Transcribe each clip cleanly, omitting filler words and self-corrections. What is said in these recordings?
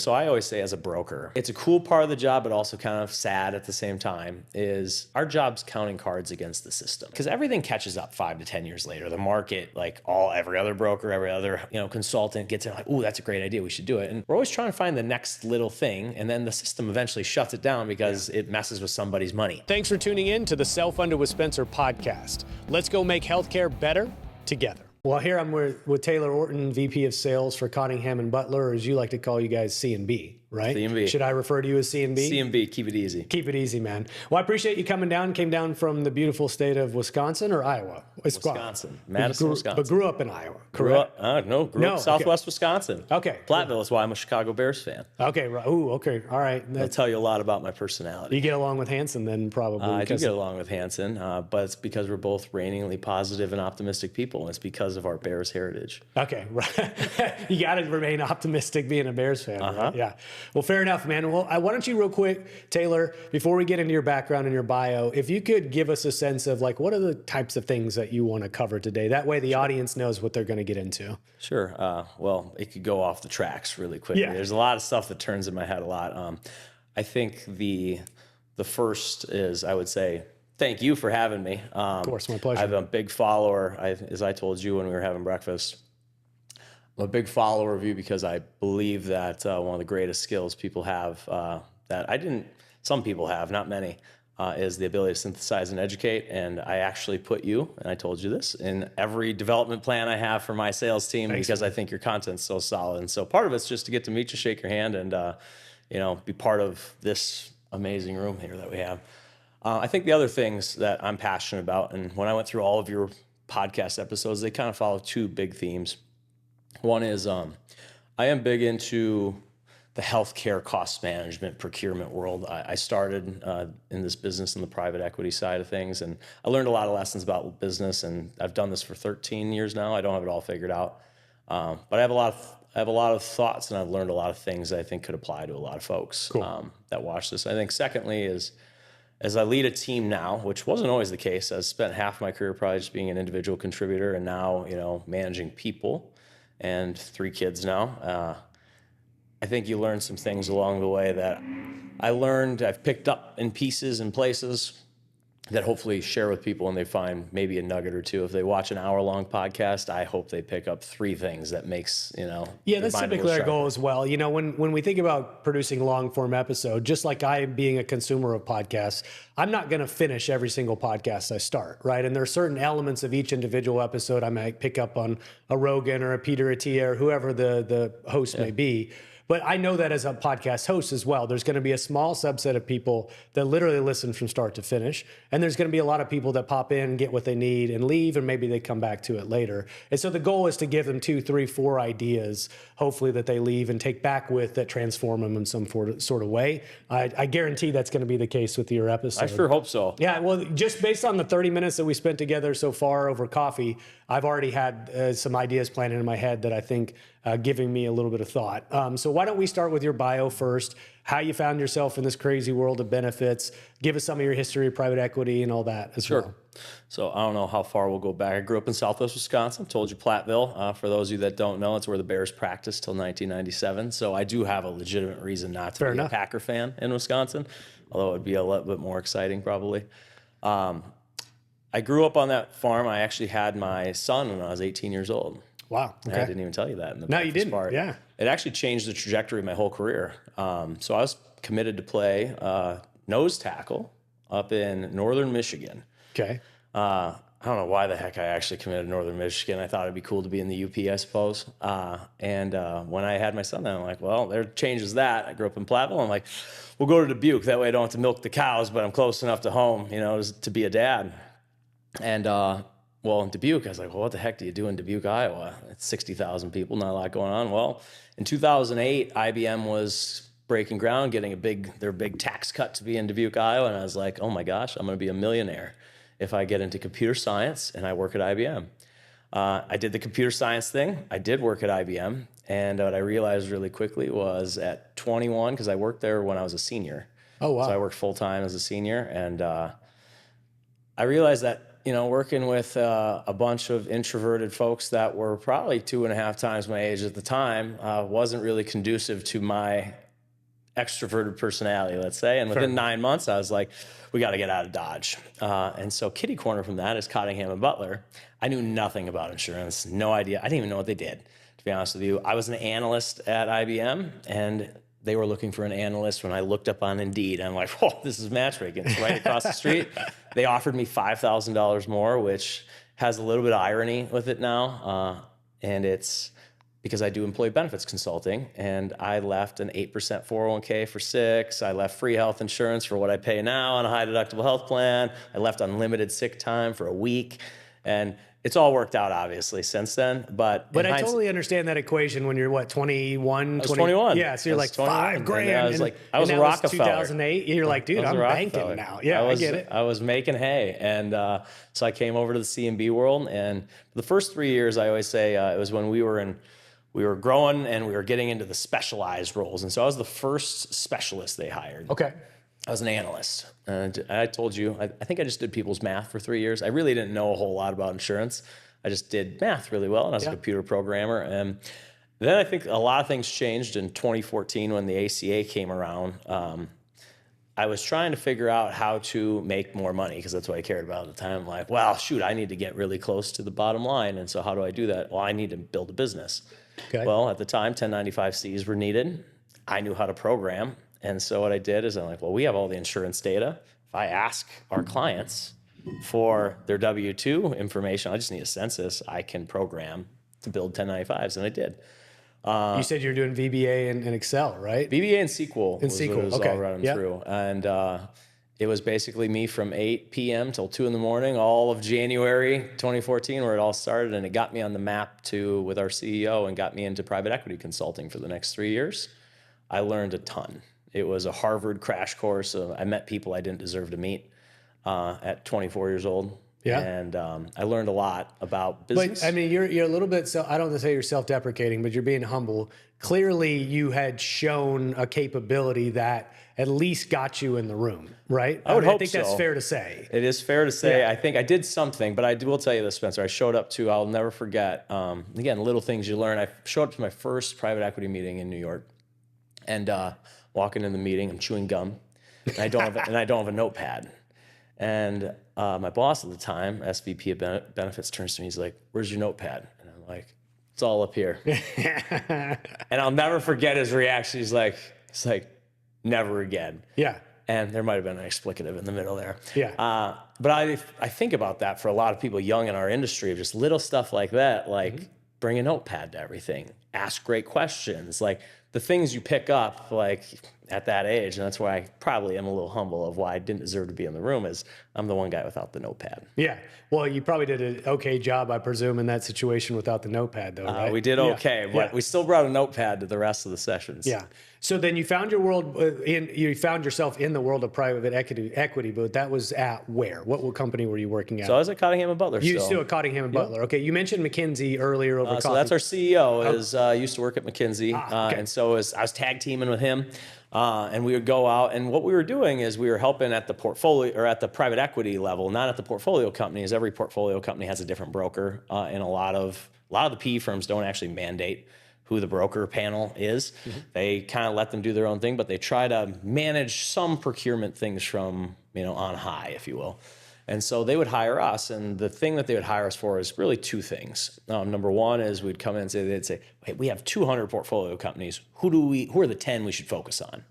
So I always say as a broker, it's a cool part of the job, but also kind of sad at the same time, is our job's counting cards against the system. Because everything catches up 5 to 10 years later. The market, like every other broker, every other consultant gets in like, oh, that's a great idea, we should do it. And we're always trying to find the next little thing, and then the system eventually shuts it down because it messes with somebody's money. Thanks for tuning in to the Self-Funded with Spencer podcast. Let's go make healthcare better together. Well, here I'm with Taylor Orton, VP of Sales for Cottingham and Butler, or as you like to call you guys, C&B, right? C&B. Should I refer to you as C&B? C&B, keep it easy. Keep it easy, man. Well, I appreciate you coming down. Came down from the beautiful state of Wisconsin or Iowa? Wisconsin. Madison, Wisconsin. But grew up in Iowa, correct? Grew up Southwest Wisconsin. Okay. Platteville is why I'm a Chicago Bears fan. Okay, right. Ooh, okay. All right. That'll tell you a lot about my personality. You get along with Hanson then, probably. I do get along with Hanson, but it's because we're both reigningly positive and optimistic people. And it's because of our Bears heritage. Okay, right. You got to remain optimistic being a Bears fan, right? Yeah. Well, fair enough, man. Well, why don't you real quick, Taylor, before we get into your background and your bio, if you could give us a sense of like, what are the types of things that you want to cover today? That way the audience knows what they're going to get into. Sure. Well, it could go off the tracks really quickly. Yeah. There's a lot of stuff that turns in my head a lot. I think the first is, I would say, thank you for having me. Of course, my pleasure. I'm a big follower, as I told you when we were having breakfast. I'm a big follower of you because I believe that one of the greatest skills people have some people have, not many, is the ability to synthesize and educate. And I actually put you, and I told you this, in every development plan I have for my sales team. Thanks, because man. I think your content's so solid. And so part of it's just to get to meet you, shake your hand, and be part of this amazing room here that we have. I think the other things that I'm passionate about, and when I went through all of your podcast episodes, they kind of follow two big themes. One is I am big into the healthcare cost management procurement world. I started in this business in the private equity side of things, and I learned a lot of lessons about business, and I've done this for 13 years now. I don't have it all figured out, but I have a lot of thoughts, and I've learned a lot of things that I think could apply to a lot of folks. Cool. That watch this. I think secondly is, as I lead a team now, which wasn't always the case, I spent half my career probably just being an individual contributor, and now managing people and 3 kids now. I think you learn some things along the way that I've picked up in pieces and places that hopefully share with people, and they find maybe a nugget or two. If they watch an hour-long podcast, I hope they pick up 3 things that makes, Yeah, that's typically our goal as well. When we think about producing long-form episode, just like I am being a consumer of podcasts, I'm not going to finish every single podcast I start, right? And there are certain elements of each individual episode I might pick up on a Rogan or a Peter Attia or whoever the host may be. But I know that as a podcast host as well, there's going to be a small subset of people that literally listen from start to finish. And there's going to be a lot of people that pop in, get what they need, and leave, and maybe they come back to it later. And so the goal is to give them 2, 3, 4 ideas, hopefully that they leave and take back with that transform them in some sort of way. I guarantee that's going to be the case with your episode. I sure hope so. Yeah, well, just based on the 30 minutes that we spent together so far over coffee, I've already had some ideas planted in my head that I think giving me a little bit of thought. So why don't we start with your bio first, how you found yourself in this crazy world of benefits, give us some of your history of private equity and all that as well. So I don't know how far we'll go back. I grew up in Southwest Wisconsin. Told you Platteville. For those of you that don't know, it's where the Bears practiced till 1997. So I do have a legitimate reason not to be a Packer fan in Wisconsin, although it would be a little bit more exciting probably. I grew up on that farm. I actually had my son when I was 18 years old. Wow. Okay. I didn't even tell you that in the No, you didn't. part. Yeah. It actually changed the trajectory of my whole career. So I was committed to play nose tackle up in northern Michigan. Okay. I don't know why the heck I actually committed to northern Michigan. I thought it'd be cool to be in the UP, I suppose. And when I had my son, then I'm like, well, there changes that. I grew up in Platteville. I'm like, we'll go to Dubuque. That way I don't have to milk the cows, but I'm close enough to home, to be a dad. And well, in Dubuque, I was like, well, what the heck do you do in Dubuque, Iowa? It's 60,000 people, not a lot going on. Well, in 2008, IBM was breaking ground, getting their big tax cut to be in Dubuque, Iowa. And I was like, oh my gosh, I'm going to be a millionaire if I get into computer science and I work at IBM. I did the computer science thing. I did work at IBM. And what I realized really quickly was at 21, because I worked there when I was a senior. Oh, wow. So I worked full-time as a senior. And I realized that working with a bunch of introverted folks that were probably 2.5 times my age at the time wasn't really conducive to my extroverted personality, let's say. And within 9 months, I was like, we got to get out of Dodge. And so kitty corner from that is Cottingham and Butler. I knew nothing about insurance, no idea. I didn't even know what they did, to be honest with you. I was an analyst at IBM, and they were looking for an analyst. When I looked up on Indeed, I'm like, whoa, this is matchmaking. It's right across the street. They offered me $5,000 more, which has a little bit of irony with it now. And it's because I do employee benefits consulting, and I left an 8% 401k for 6. I left free health insurance for what I pay now on a high deductible health plan. I left unlimited sick time for a week. And it's all worked out, obviously, since then. But I totally understand that equation when you're, what, 21? I was 21. Yeah, so you're like, 21. $5,000. I was like, I was a Rockefeller. 2008. You're like, dude, I'm banking now. Yeah, I get it. I was making hay. And so I came over to the C&B world. And the first 3 years, I always say, it was when we were growing and we were getting into the specialized roles. And so I was the first specialist they hired. Okay. I was an analyst. And I told you, I think I just did people's math for 3 years. I really didn't know a whole lot about insurance. I just did math really well, and I was a computer programmer. And then I think a lot of things changed in 2014 when the ACA came around. I was trying to figure out how to make more money, because that's what I cared about at the time. I'm like, well, shoot, I need to get really close to the bottom line. And so how do I do that? Well, I need to build a business. Okay. Well, at the time, 1095Cs were needed. I knew how to program. And so what I did is I'm like, well, we have all the insurance data. If I ask our clients for their W-2 information, I just need a census, I can program to build 1095s, and I did. You said you're doing VBA and Excel, right? VBA and SQL was what it was all running through. And it was basically me from 8 p.m. till 2 in the morning, all of January 2014, where it all started, and it got me on the map with our CEO and got me into private equity consulting for the next 3 years. I learned a ton. It was a Harvard crash course. I met people I didn't deserve to meet at 24 years old. Yeah. And I learned a lot about business. But I mean, you're a little bit, I don't want to say you're self-deprecating, but you're being humble. Clearly you had shown a capability that at least got you in the room, right? I think that's fair to say. It is fair to say. Yeah. I think I did something, but I will tell you this, Spencer. I showed up to, I'll never forget, again, little things you learn. I showed up to my first private equity meeting in New York, and walking in the meeting, I'm chewing gum, and I don't have a notepad. And my boss at the time, SVP of benefits, turns to me. He's like, "Where's your notepad?" And I'm like, "It's all up here." And I'll never forget his reaction. He's like, "Never again." Yeah. And there might have been an explicative in the middle there. Yeah. But I think about that for a lot of people young in our industry, of just little stuff like that, like bring a notepad to everything, ask great questions, like the things you pick up like at that age. And that's why I probably am a little humble of why I didn't deserve to be in the room, is I'm the one guy without the notepad. Yeah. Well, you probably did an okay job, I presume, in that situation without the notepad, though, right? We did okay, but we still brought a notepad to the rest of the sessions. Yeah. So then you found your world you found yourself in the world of private equity, but that was at where? What company were you working at? So I was at Cottingham Butler. You still at Cottingham Butler? Okay. You mentioned McKinsey earlier over coffee. So that's our CEO. Used to work at McKinsey, and so I was tag teaming with him. And we would go out, and what we were doing is we were helping at the portfolio or at the private equity level, not at the portfolio companies. Every portfolio company has a different broker, and a lot of the PE firms don't actually mandate who the broker panel is. They kind of let them do their own thing, but they try to manage some procurement things from on high, if you will. And so they would hire us, and the thing that they would hire us for is really two things. Number one is we'd come in and they'd say, "Hey, we have 200 portfolio companies. Who are the 10 we should focus on?"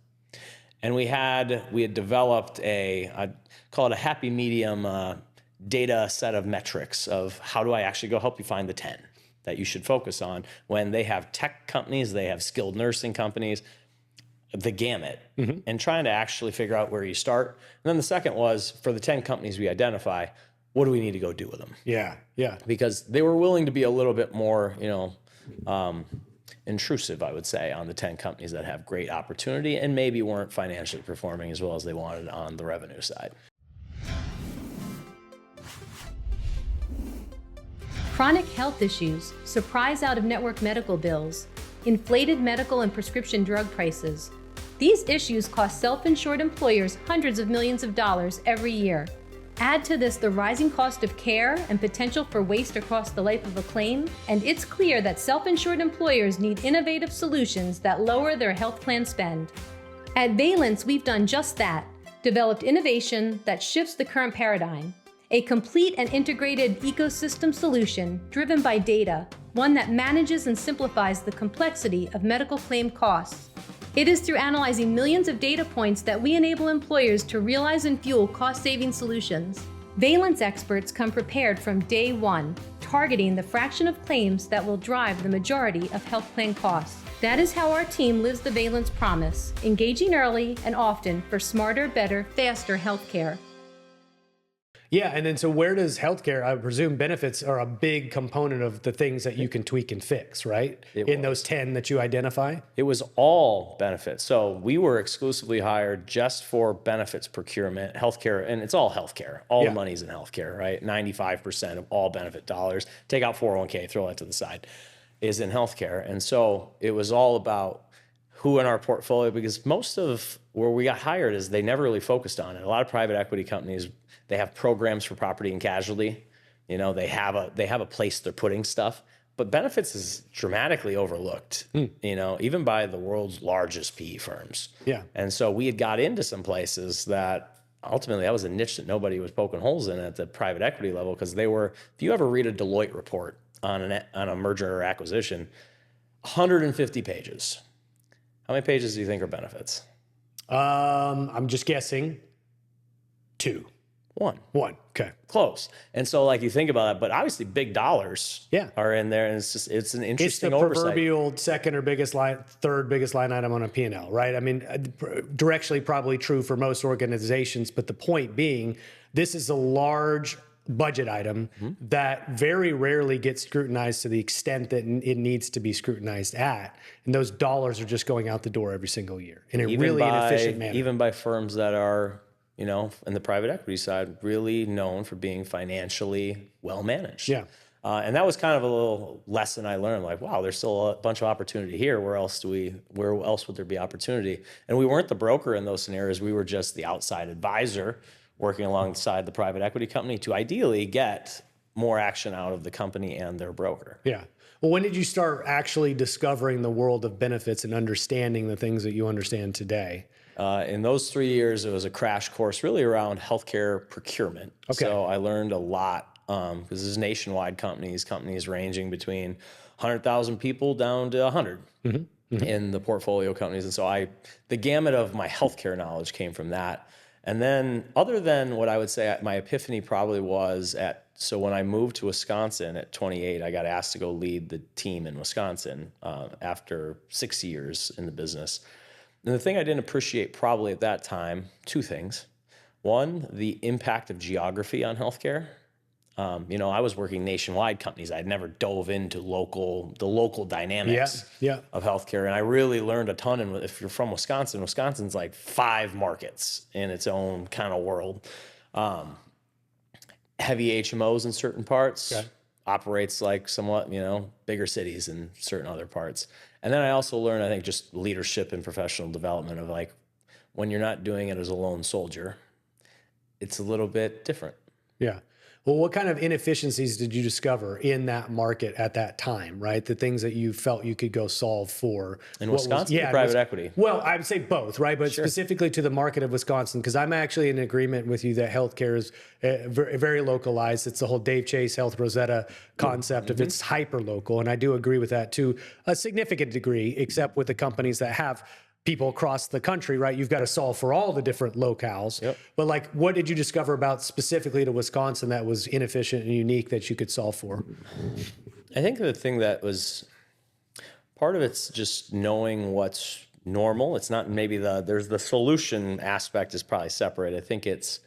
And we had developed I'd call it a happy medium data set of metrics of how do I actually go help you find the 10 that you should focus on, when they have tech companies, they have skilled nursing companies, the gamut, and trying to actually figure out where you start. And then the second was, for the 10 companies we identify, what do we need to go do with them? Yeah, yeah. Because they were willing to be a little bit more, intrusive, I would say, on the 10 companies that have great opportunity and maybe weren't financially performing as well as they wanted on the revenue side. Chronic health issues, surprise out-of-network medical bills, inflated medical and prescription drug prices. These issues cost self-insured employers hundreds of millions of dollars every year. Add to this the rising cost of care and potential for waste across the life of a claim, and it's clear that self-insured employers need innovative solutions that lower their health plan spend. At Valence, we've done just that, developed innovation that shifts the current paradigm. A complete and integrated ecosystem solution driven by data, one that manages and simplifies the complexity of medical claim costs. It is through analyzing millions of data points that we enable employers to realize and fuel cost-saving solutions. Valence experts come prepared from day one, targeting the fraction of claims that will drive the majority of health plan costs. That is how our team lives the Valence promise, engaging early and often for smarter, better, faster healthcare. Yeah, and then so where does healthcare, I presume benefits are a big component of the things that you can tweak and fix, right? In those 10 that you identify? It was all benefits. So we were exclusively hired just for benefits procurement, healthcare, and it's all healthcare. All the money's in healthcare, right? 95% of all benefit dollars, take out 401k, throw that to the side, is in healthcare. And so it was all about who in our portfolio, because most of where we got hired is they never really focused on it. A lot of private equity companies, they have programs for property and casualty. You know, they have a place they're putting stuff, but benefits is dramatically overlooked, you know, even by the world's largest PE firms. Yeah. And so we had got into some places that ultimately that was a niche that nobody was poking holes in at the private equity level, because they were, if you ever read a Deloitte report on a merger or acquisition, 150 pages. How many pages do you think are benefits? I'm just guessing 2. One. Okay. Close. And so like you think about that, but obviously big dollars are in there, and it's an interesting oversight. It's the proverbial second or biggest line, third biggest line item on a P&L, right? I mean, directionally probably true for most organizations, but the point being, this is a large budget item that very rarely gets scrutinized to the extent that it needs to be scrutinized at. And those dollars are just going out the door every single year in a really inefficient manner. Even by firms that are, you know, in the private equity side, really known for being financially well managed. Yeah. And that was kind of a little lesson I learned, like, wow, there's still a bunch of opportunity here. Where else would there be opportunity? And we weren't the broker in those scenarios. We were just the outside advisor working alongside the private equity company to ideally get more action out of the company and their broker. Yeah. Well, when did you start actually discovering the world of benefits and understanding the things that you understand today? In those 3 years, it was a crash course really around healthcare procurement. Okay. So I learned a lot because this is nationwide companies ranging between 100,000 people down to 100 in the portfolio companies. And so the gamut of my healthcare knowledge came from that. And then other than what I would say, my epiphany probably was so when I moved to Wisconsin at 28, I got asked to go lead the team in Wisconsin after 6 years in the business. And the thing I didn't appreciate probably at that time, 2 things. One, the impact of geography on healthcare. You know, I was working nationwide companies. I'd never dove into the local dynamics of healthcare. And I really learned a ton. And if you're from Wisconsin, Wisconsin's like 5 markets in its own kind of world. Heavy HMOs in certain parts, operates like somewhat, you know, bigger cities in certain other parts. And then I also learned, I think, just leadership and professional development of like, when you're not doing it as a lone soldier, it's a little bit different. Yeah. Well, what kind of inefficiencies did you discover in that market at that time, right? The things that you felt you could go solve for. In Wisconsin, private equity? Well, I would say both, right? But specifically to the market of Wisconsin, because I'm actually in agreement with you that healthcare is very localized. It's the whole Dave Chase Health Rosetta concept of it's hyper local. And I do agree with that to a significant degree, except with the companies that have people across the country, right? You've got to solve for all the different locales. But like, what did you discover about specifically to Wisconsin that was inefficient and unique that you could solve for? I think the thing that was part of it's just knowing what's normal. It's not maybe there's the solution aspect is probably separate. I think it's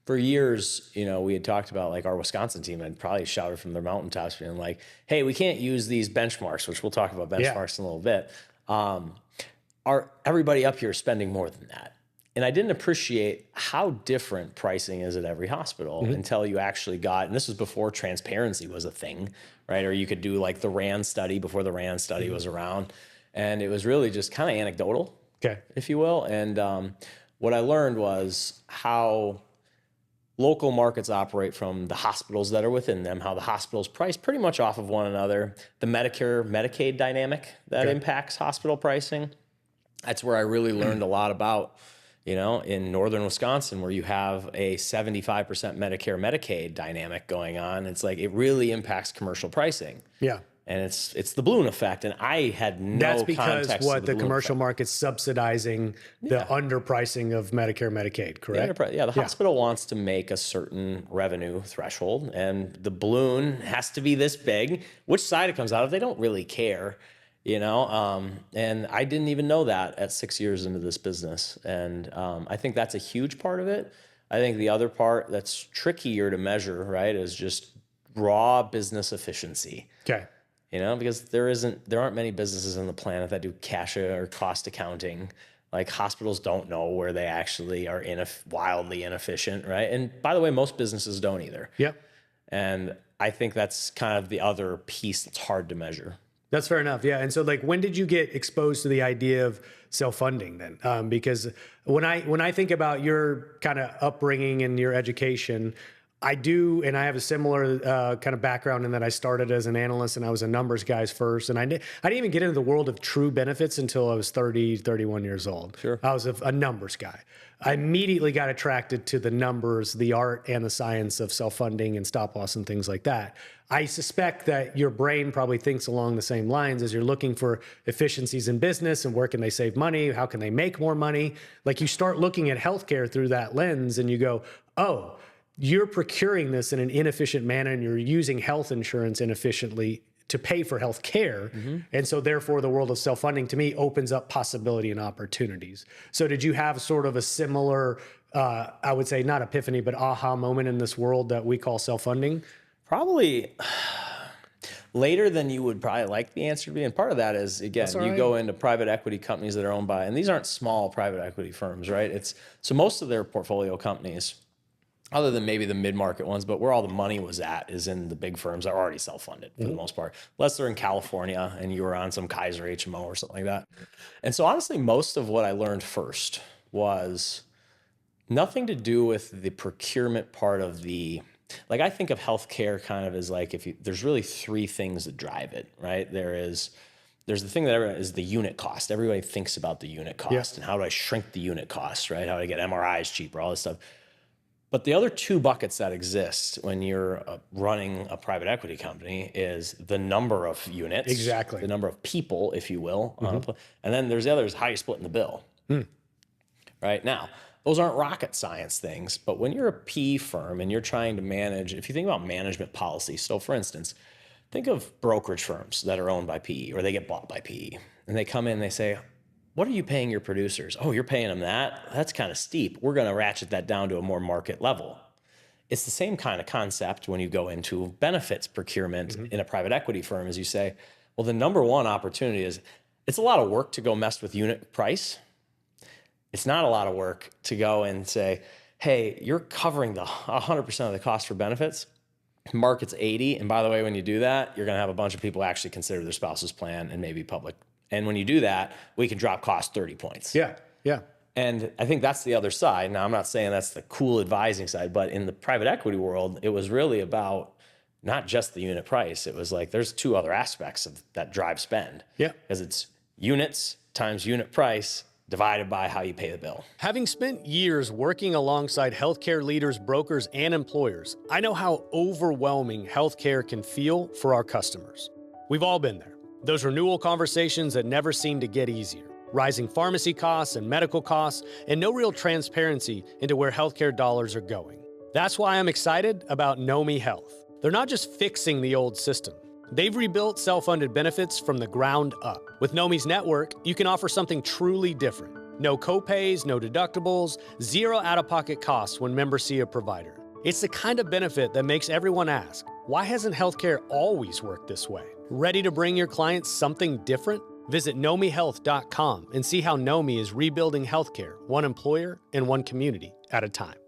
for years, you know, we had talked about like our Wisconsin team had probably shouted from their mountaintops being like, hey, we can't use these benchmarks, which we'll talk about benchmarks in a little bit. Everybody up here is spending more than that. And I didn't appreciate how different pricing is at every hospital until you actually got, and this was before transparency was a thing, right? Or you could do like the RAND study before the RAND study was around. And it was really just kind of anecdotal, if you will. And what I learned was how local markets operate from the hospitals that are within them, how the hospitals price pretty much off of one another, the Medicare, Medicaid dynamic that impacts hospital pricing. That's where I really learned a lot about, in northern Wisconsin, where you have a 75% Medicare, Medicaid dynamic going on. It's like, it really impacts commercial pricing. Yeah. And it's the balloon effect. And I had no That's because context what of the balloon commercial effect. market's subsidizing the underpricing of Medicare, Medicaid, correct? The hospital wants to make a certain revenue threshold, and the balloon has to be this big. Which side it comes out of, they don't really care, And I didn't even know that at 6 years into this business, and I think that's a huge part of it. I think the other part that's trickier to measure, right, is just raw business efficiency. Okay. Because there aren't many businesses on the planet that do cash or cost accounting. Like, hospitals don't know where they actually are wildly inefficient, right? And by the way, most businesses don't either. Yep. And I think that's kind of the other piece that's hard to measure. That's fair enough. Yeah. And so, like, when did you get exposed to the idea of self-funding then? Because when I think about your kind of upbringing and your education, I do, and I have a similar kind of background in that I started as an analyst and I was a numbers guy first. And I didn't even get into the world of true benefits until I was 30, 31 years old. Sure. I was a numbers guy. I immediately got attracted to the numbers, the art and the science of self-funding and stop loss and things like that. I suspect that your brain probably thinks along the same lines as you're looking for efficiencies in business and where can they save money? How can they make more money? Like, you start looking at healthcare through that lens and you go, oh, you're procuring this in an inefficient manner and you're using health insurance inefficiently to pay for health care. Mm-hmm. And so therefore the world of self-funding to me opens up possibility and opportunities. So did you have sort of a similar, I would say not epiphany, but aha moment in this world that we call self-funding? Probably later than you would probably like the answer to be. And part of that is, again, you go into private equity companies that are owned by, and these aren't small private equity firms, right? So most of their portfolio companies, other than maybe the mid-market ones, but where all the money was at is in the big firms that are already self-funded for the most part. Unless they're in California and you were on some Kaiser HMO or something like that. And so honestly, most of what I learned first was nothing to do with the procurement part of like, I think of healthcare kind of as like, there's really three things that drive it, right? There's the thing that is the unit cost. Everybody thinks about the unit cost and how do I shrink the unit cost, right? How do I get MRIs cheaper, all this stuff. But the other two buckets that exist when you're running a private equity company is the number of units. Exactly. The number of people, if you will. Mm-hmm. And then there's the others, how you splitting the bill. Right? Now, those aren't rocket science things, but when you're a PE firm and you're trying to manage, if you think about management policy, so for instance, think of brokerage firms that are owned by PE or they get bought by PE. And they come in and they say, what are you paying your producers? Oh, you're paying them that? That's kind of steep. We're going to ratchet that down to a more market level. It's the same kind of concept when you go into benefits procurement in a private equity firm, as you say, well, the number one opportunity is it's a lot of work to go mess with unit price. It's not a lot of work to go and say, hey, you're covering the 100% of the cost for benefits. Market's 80. And by the way, when you do that, you're going to have a bunch of people actually consider their spouse's plan and maybe public. And when you do that, we can drop cost 30 points. Yeah, yeah. And I think that's the other side. Now, I'm not saying that's the cool advising side, but in the private equity world, it was really about not just the unit price. It was like there's two other aspects of that drive spend. Yeah. Because it's units times unit price divided by how you pay the bill. Having spent years working alongside healthcare leaders, brokers, and employers, I know how overwhelming healthcare can feel for our customers. We've all been there. Those renewal conversations that never seem to get easier. Rising pharmacy costs and medical costs, and no real transparency into where healthcare dollars are going. That's why I'm excited about Nomi Health. They're not just fixing the old system. They've rebuilt self-funded benefits from the ground up. With Nomi's network, you can offer something truly different. No copays, no deductibles, zero out-of-pocket costs when members see a provider. It's the kind of benefit that makes everyone ask, why hasn't healthcare always worked this way? Ready to bring your clients something different? Visit nomihealth.com and see how Nomi is rebuilding healthcare, one employer and one community at a time.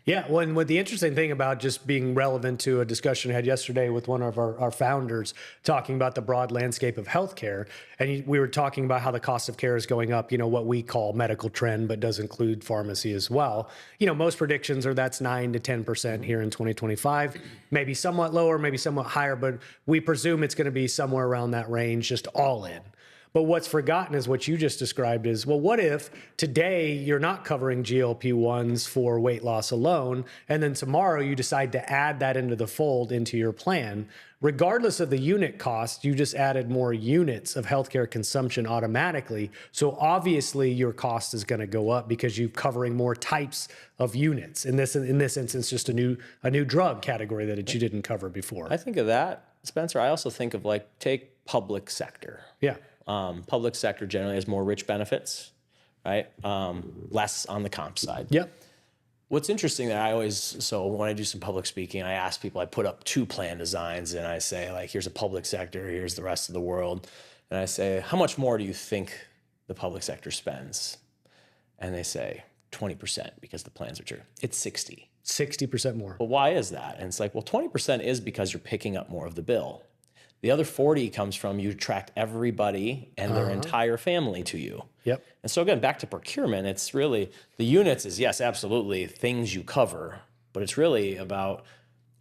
Yeah, well, and what the interesting thing about just being relevant to a discussion I had yesterday with one of our founders talking about the broad landscape of healthcare, and we were talking about how the cost of care is going up, what we call medical trend, but does include pharmacy as well. Most predictions are that's 9 to 10% here in 2025, maybe somewhat lower, maybe somewhat higher, but we presume it's going to be somewhere around that range, just all in. But what's forgotten is what you just described is, well, what if today you're not covering GLP-1s for weight loss alone, and then tomorrow you decide to add that into the fold into your plan? Regardless of the unit cost, you just added more units of healthcare consumption automatically. So obviously your cost is going to go up because you're covering more types of units. In this instance, just a new drug category that you didn't cover before. I think of that, Spencer. I also think of take public sector. Yeah. Public sector generally has more rich benefits, right? Less on the comp side. Yep. What's interesting that so when I do some public speaking, I ask people, I put up 2 plan designs and I say, here's a public sector, here's the rest of the world. And I say, how much more do you think the public sector spends? And they say 20% because the plans are true. It's 60% more. Well, why is that? And it's 20% is because you're picking up more of the bill. The other 40 comes from you attract everybody and their entire family to you. Yep. And so again, back to procurement, it's really the units is yes, absolutely things you cover, but it's really about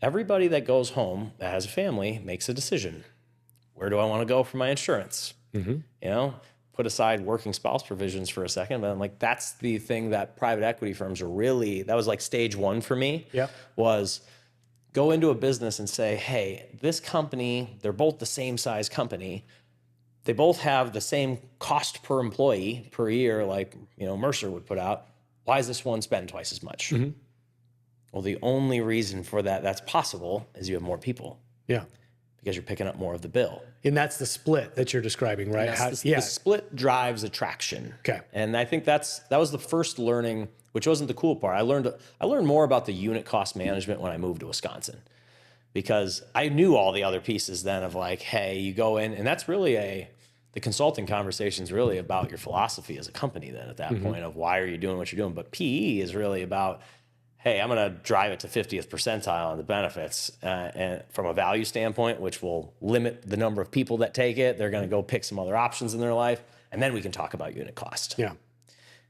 everybody that goes home that has a family makes a decision. Where do I want to go for my insurance? Put aside working spouse provisions for a second, but I'm that's the thing that private equity firms are really, that was stage 1 for me. Yeah. Was go into a business and say, hey, this company, they're both the same size company. They both have the same cost per employee per year, Mercer would put out. Why does this one spend twice as much? Mm-hmm. Well, the only reason for that's possible is you have more people. Yeah. Because you're picking up more of the bill. And that's the split that you're describing, right? The split drives attraction. Okay. And I think that was the first learning, which wasn't the cool part. I learned more about the unit cost management when I moved to Wisconsin, because I knew all the other pieces then of hey, you go in, and that's really the consulting conversation is really about your philosophy as a company then at that point of why are you doing what you're doing. But PE is really about, hey, I'm going to drive it to 50th percentile on the benefits and from a value standpoint, which will limit the number of people that take it. They're going to go pick some other options in their life, and then we can talk about unit cost. Yeah.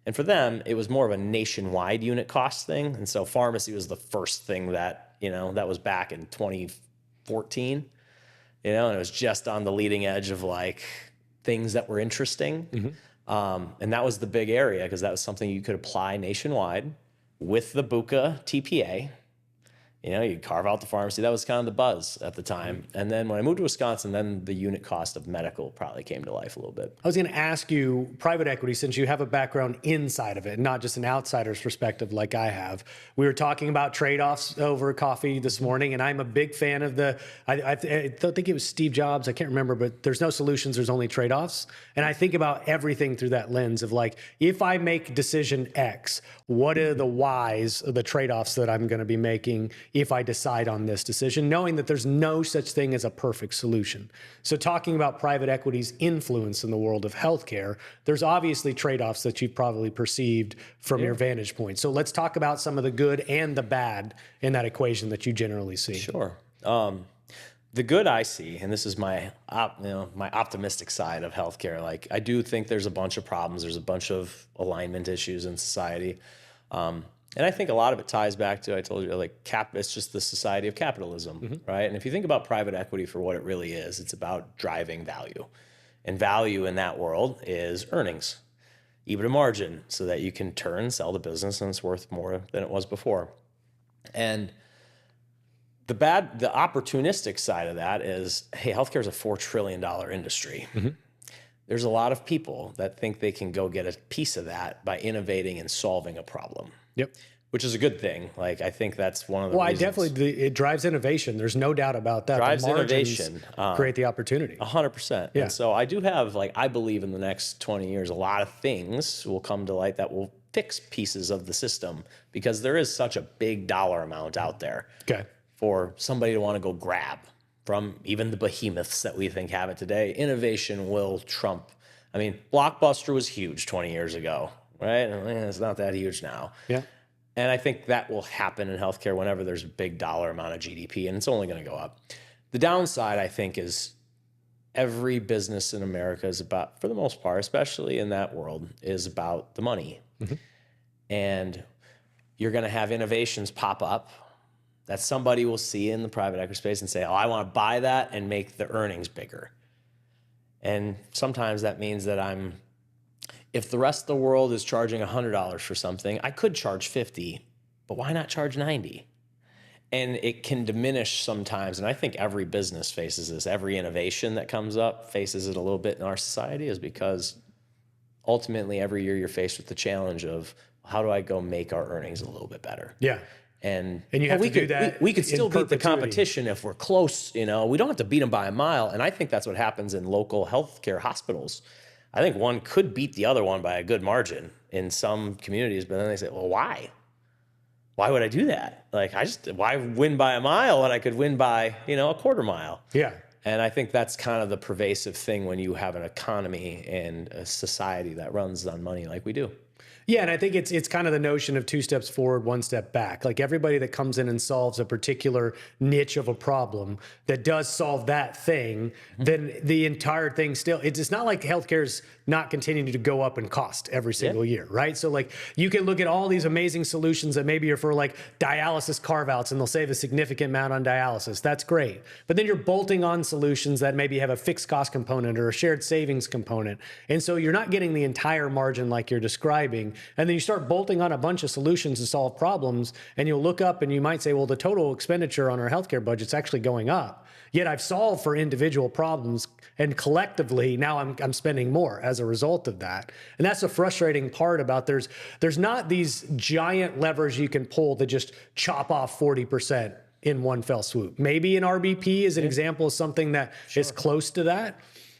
And for them, it was more of a nationwide unit cost thing. And so pharmacy was the first thing that, that was back in 2014, and it was just on the leading edge of things that were interesting. Mm-hmm. And that was the big area because that was something you could apply nationwide with the BUCA TPA. You carve out the pharmacy. That was kind of the buzz at the time. And then when I moved to Wisconsin, then the unit cost of medical probably came to life a little bit. I was going to ask you, private equity, since you have a background inside of it, not just an outsider's perspective like I have. We were talking about trade-offs over coffee this morning, and I'm a big fan of I think it was Steve Jobs, I can't remember, but there's no solutions, there's only trade-offs. And I think about everything through that lens of if I make decision X, what are the Y's, the trade-offs that I'm going to be making if I decide on this decision, knowing that there's no such thing as a perfect solution. So talking about private equity's influence in the world of healthcare, there's obviously trade-offs that you've probably perceived from your vantage point. So let's talk about some of the good and the bad in that equation that you generally see. Sure. The good I see, and this is my optimistic side of healthcare, I do think there's a bunch of problems. There's a bunch of alignment issues in society. And I think a lot of it ties back to, I told you, it's just the society of capitalism, right? And if you think about private equity for what it really is, it's about driving value. And value in that world is earnings, EBITDA margin, so that you can sell the business and it's worth more than it was before. And the opportunistic side of that is, hey, healthcare is a $4 trillion industry. Mm-hmm. There's a lot of people that think they can go get a piece of that by innovating and solving a problem. Yep. Which is a good thing. I think that's one of the reasons. It drives innovation. There's no doubt about that. Drives innovation. Create the opportunity. 100%. Yeah. And so I do have, I believe in the next 20 years, a lot of things will come to light that will fix pieces of the system because there is such a big dollar amount out there for somebody to want to go grab from even the behemoths that we think have it today. Innovation will trump. Blockbuster was huge 20 years ago, right? It's not that huge now. Yeah. And I think that will happen in healthcare whenever there's a big dollar amount of GDP, and it's only going to go up. The downside, I think, is every business in America is about, for the most part, especially in that world, is about the money. And you're going to have innovations pop up that somebody will see in the private equity space and say, oh, I want to buy that and make the earnings bigger. And sometimes that means that if the rest of the world is charging $100 for something, I could charge 50, but why not charge 90? And it can diminish sometimes. And I think every business faces this. Every innovation that comes up faces it a little bit in our society, is because ultimately every year you're faced with the challenge of, how do I go make our earnings a little bit better? Yeah. And you have to do that. We could still beat the perpetuity. competition if we're close. We don't have to beat them by a mile. And I think that's what happens in local healthcare hospitals. I think one could beat the other one by a good margin in some communities, but then they say, well, why? Why would I do that? Why win by a mile when I could win by, a quarter mile? Yeah. And I think that's kind of the pervasive thing when you have an economy and a society that runs on money like we do. Yeah, and I think it's kind of the notion of 2 steps forward, 1 step back. Like everybody that comes in and solves a particular niche of a problem that does solve that thing, then the entire thing still, it's not like healthcare's not continuing to go up in cost every single year, right? So like you can look at all these amazing solutions that maybe are for like dialysis carve-outs and they'll save a significant amount on dialysis. That's great. But then you're bolting on solutions that maybe have a fixed cost component or a shared savings component. And so you're not getting the entire margin like you're describing. And then you start bolting on a bunch of solutions to solve problems, and you'll look up and you might say, well, the total expenditure on our healthcare budget's actually going up. Yet I've solved for individual problems, and collectively now I'm spending more as a result of that. And that's the frustrating part about there's not these giant levers you can pull to just chop off 40% in one fell swoop. Maybe an RBP is an example of something that is close to that.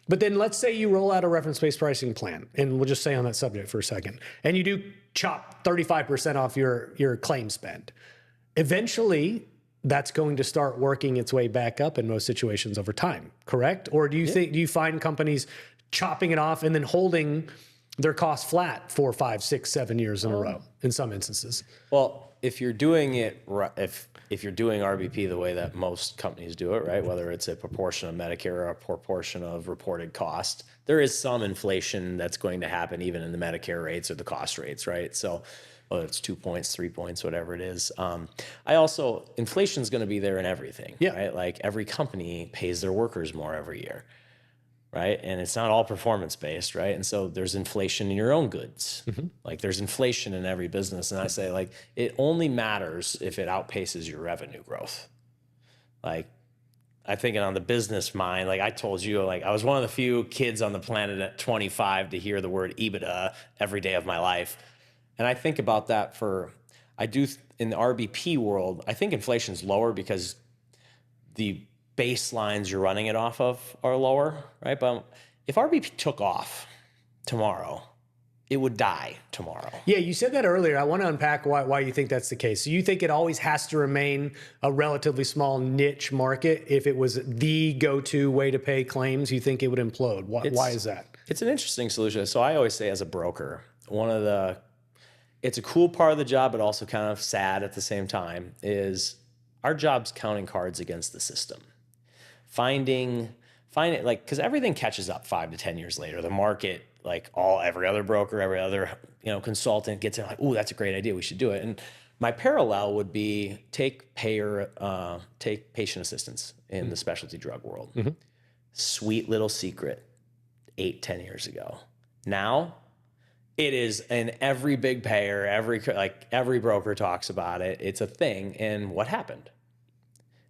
But then let's say you roll out a reference-based pricing plan, and we'll just stay on that subject for a second, and you do chop 35% off your claim spend. Eventually, that's going to start working its way back up in most situations over time, correct? Or do you find companies chopping it off and then holding their costs flat 4, 5, 6, 7 years in a row in some instances? Well, if you're doing it, if you're doing RBP the way that most companies do it, right, whether it's a proportion of Medicare or a proportion of reported cost, there is some inflation that's going to happen even in the Medicare rates or the cost rates, right? So whether it's 2 points, 3 points, whatever it is. Inflation is going to be there in everything, right? Like every company pays their workers more every year, right? And it's not all performance-based, right? And so there's inflation in your own goods. Like there's inflation in every business. And I say, like, it only matters if it outpaces your revenue growth. Like, I think on the business mind, like I told you, like I was one of the few kids on the planet at 25 to hear the word EBITDA every day of my life. And I think about that in the RBP world, I think inflation's lower because the baselines you're running it off of are lower, right? But if RBP took off tomorrow, it would die tomorrow. Yeah, you said that earlier. I want to unpack why you think that's the case. So you think it always has to remain a relatively small niche market? If it was the go-to way to pay claims, you think it would implode? Why is that? It's an interesting solution. So I always say, as a broker, it's a cool part of the job, but also kind of sad at the same time, is our job's counting cards against the system. Find it, like, because everything catches up 5 to 10 years later. The market, like every other broker, every other consultant gets it like, ooh, that's a great idea, we should do it. And my parallel would be take patient assistance in the specialty drug world. Sweet little secret 8, 10 years ago. Now it is in every big payer, every broker talks about it. It's a thing. And what happened?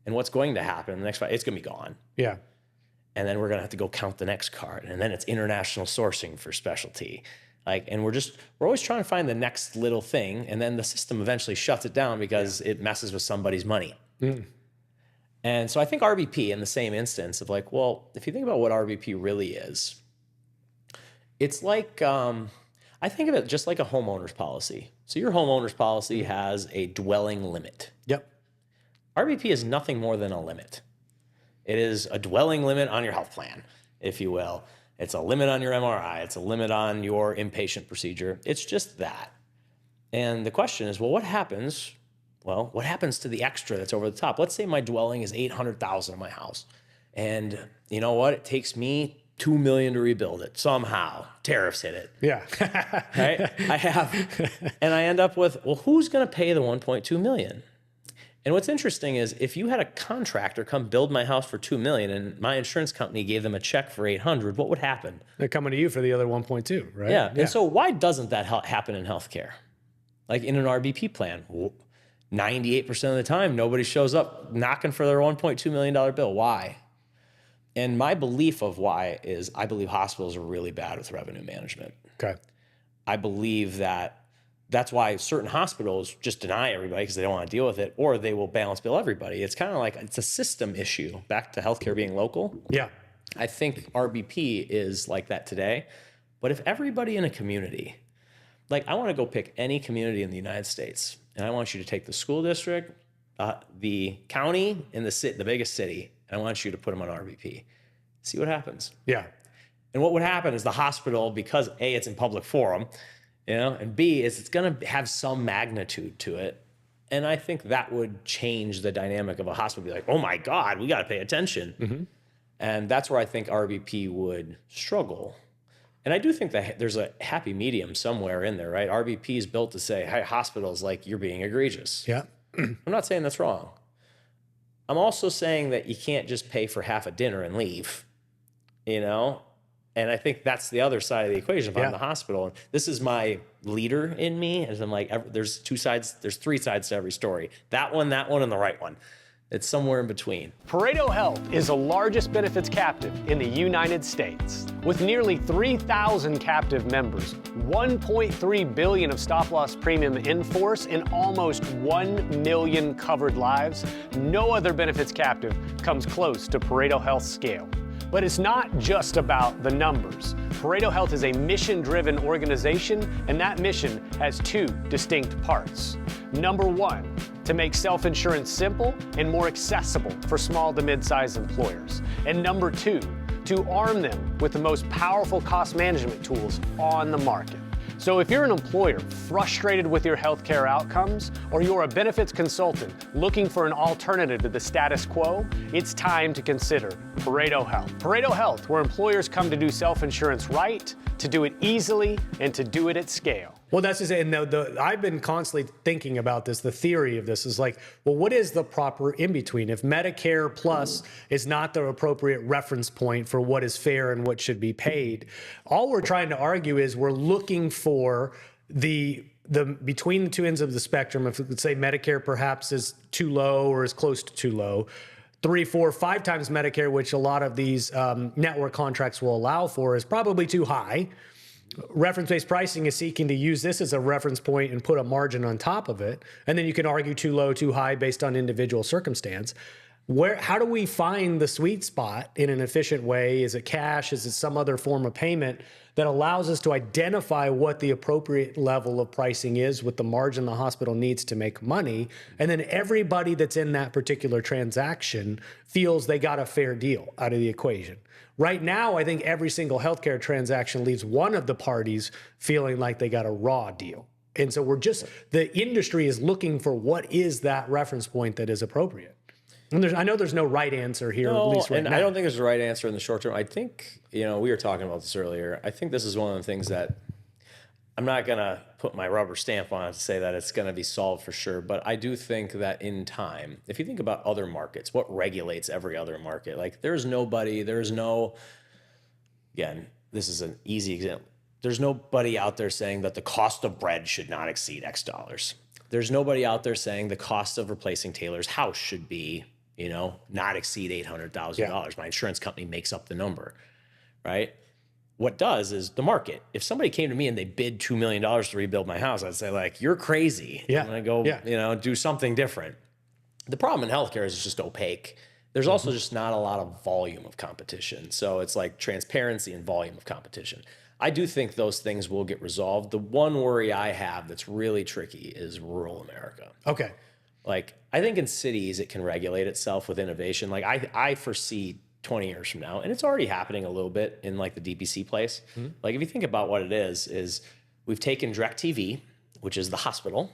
And what's going to happen in the next 5? It's going to be gone. Yeah. And then we're going to have to go count the next card. And then it's international sourcing for specialty. And we're always trying to find the next little thing. And then the system eventually shuts it down because it messes with somebody's money. And so I think RBP, in the same instance of like, well, if you think about what RBP really is, it's like, I think of it just like a homeowner's policy. So your homeowner's policy has a dwelling limit. Yep. RBP is nothing more than a limit. It is a dwelling limit on your health plan, if you will. It's a limit on your MRI. It's a limit on your inpatient procedure. It's just that. And the question is, well, what happens? Well, what happens to the extra that's over the top? Let's say my dwelling is $800,000 in my house. And you know what? It takes me $2 million to rebuild it somehow. Tariffs hit it. Yeah. Right? And I end up with, well, who's going to pay the $1.2 million? And what's interesting is if you had a contractor come build my house for $2 million and my insurance company gave them a check for $800, what would happen? They're coming to you for the other 1.2, right? Yeah. And so why doesn't that happen in healthcare? Like in an RBP plan, 98% of the time, nobody shows up knocking for their $1.2 million bill. Why? And my belief of why is I believe hospitals are really bad with revenue management. Okay. I believe that's why certain hospitals just deny everybody because they don't want to deal with it, or they will balance bill everybody. It's kind of like it's a system issue. Back to healthcare being local. Yeah. I think RBP is like that today. But if everybody in a community, like I want to go pick any community in the United States, and I want you to take the school district, the county, and the biggest city, and I want you to put them on RBP. See what happens. Yeah. And what would happen is the hospital, because A, it's in public forum, and B, is it's going to have some magnitude to it. And I think that would change the dynamic of a hospital. Be like, oh my God, we got to pay attention. Mm-hmm. And that's where I think RBP would struggle. And I do think that there's a happy medium somewhere in there, right? RBP is built to say, hey, hospitals, like you're being egregious. Yeah. I'm not saying that's wrong. I'm also saying that you can't just pay for half a dinner and leave, And I think that's the other side of the equation if I'm the hospital. And this is my leader in me, as I'm like, there's three sides to every story. That one, and the right one. It's somewhere in between. Pareto Health is the largest benefits captive in the United States. With nearly 3,000 captive members, $1.3 billion of stop-loss premium in force, and almost 1 million covered lives, no other benefits captive comes close to Pareto Health's scale. But it's not just about the numbers. Pareto Health is a mission-driven organization, and that mission has two distinct parts. Number one, to make self-insurance simple and more accessible for small to mid-sized employers. And number two, to arm them with the most powerful cost management tools on the market. So if you're an employer frustrated with your healthcare outcomes, or you're a benefits consultant looking for an alternative to the status quo, it's time to consider Pareto Health. Pareto Health, where employers come to do self-insurance right, to do it easily, and to do it at scale. Well, that's just it. And I've been constantly thinking about this. The theory of this is like, well, what is the proper in-between? If Medicare Plus is not the appropriate reference point for what is fair and what should be paid, all we're trying to argue is we're looking for the between the two ends of the spectrum. If we could say Medicare perhaps is too low or is close to too low, 3, 4, 5 times Medicare, which a lot of these network contracts will allow for, is probably too high. Reference-based pricing is seeking to use this as a reference point and put a margin on top of it. And then you can argue too low, too high based on individual circumstance. How do we find the sweet spot in an efficient way? Is it cash? Is it some other form of payment that allows us to identify what the appropriate level of pricing is with the margin the hospital needs to make money? And then everybody that's in that particular transaction feels they got a fair deal out of the equation. Right now, I think every single healthcare transaction leaves one of the parties feeling like they got a raw deal. And so the industry is looking for what is that reference point that is appropriate. And I know there's no right answer here, at least right now. I don't think there's a right answer in the short term. I think, we were talking about this earlier. I think this is one of the things that I'm not going to put my rubber stamp on it to say that it's going to be solved for sure. But I do think that in time, if you think about other markets, what regulates every other market? Like again, this is an easy example. There's nobody out there saying that the cost of bread should not exceed X dollars. There's nobody out there saying the cost of replacing Taylor's house should be, not exceed $800,000. Yeah. My insurance company makes up the number, right? What does is the market. If somebody came to me and they bid $2 million to rebuild my house, I'd say like, you're crazy. Yeah. I'm going to go, do something different. The problem in healthcare is it's just opaque. There's also just not a lot of volume of competition. So it's like transparency and volume of competition. I do think those things will get resolved. The one worry I have that's really tricky is rural America. Okay. Like, I think in cities it can regulate itself with innovation. Like, I foresee 20 years from now, and it's already happening a little bit in like the DPC place. Mm-hmm. Like, if you think about what it is we've taken DirecTV, which is the hospital,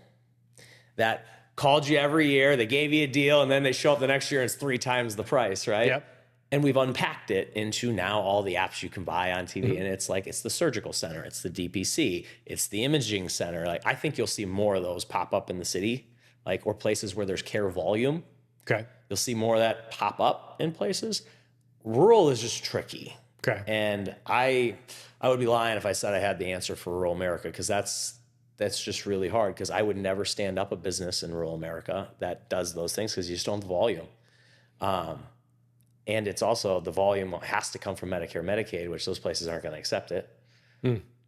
that called you every year, they gave you a deal, and then they show up the next year and it's 3 times the price, right? Yep. And we've unpacked it into now all the apps you can buy on TV. And it's like, it's the surgical center, it's the DPC, it's the imaging center. Like, I think you'll see more of those pop up in the city, like, or places where there's care volume. Okay. You'll see more of that pop up in places. Rural is just tricky. Okay. And I would be lying if I said I had the answer for rural America, because that's just really hard, because I would never stand up a business in rural America that does those things, because you just don't have the volume. And it's also, the volume has to come from Medicare, Medicaid, which those places aren't going to accept it.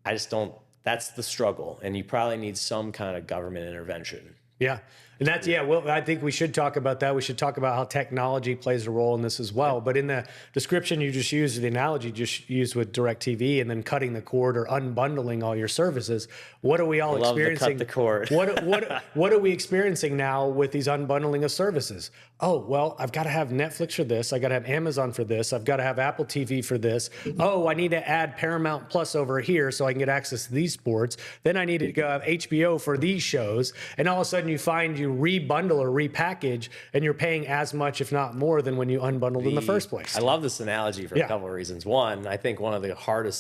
I just don't, that's the struggle. And you probably need some kind of government intervention. Yeah. And that's, well, I think we should talk about that. We should talk about how technology plays a role in this as well. But in the description you just used, the analogy you just used with DirecTV and then cutting the cord or unbundling all your services, what are we all experiencing? Love to cut the cord. What are we experiencing now with these unbundling of services? Oh, well, I've got to have Netflix for this. I got to have Amazon for this. I've got to have Apple TV for this. Oh, I need to add Paramount Plus over here so I can get access to these sports. Then I need to go have HBO for these shows. And all of a sudden you find you rebundle or repackage and you're paying as much, if not more, than when you unbundled in the first place. I love this analogy for a couple of reasons. One, I think one of the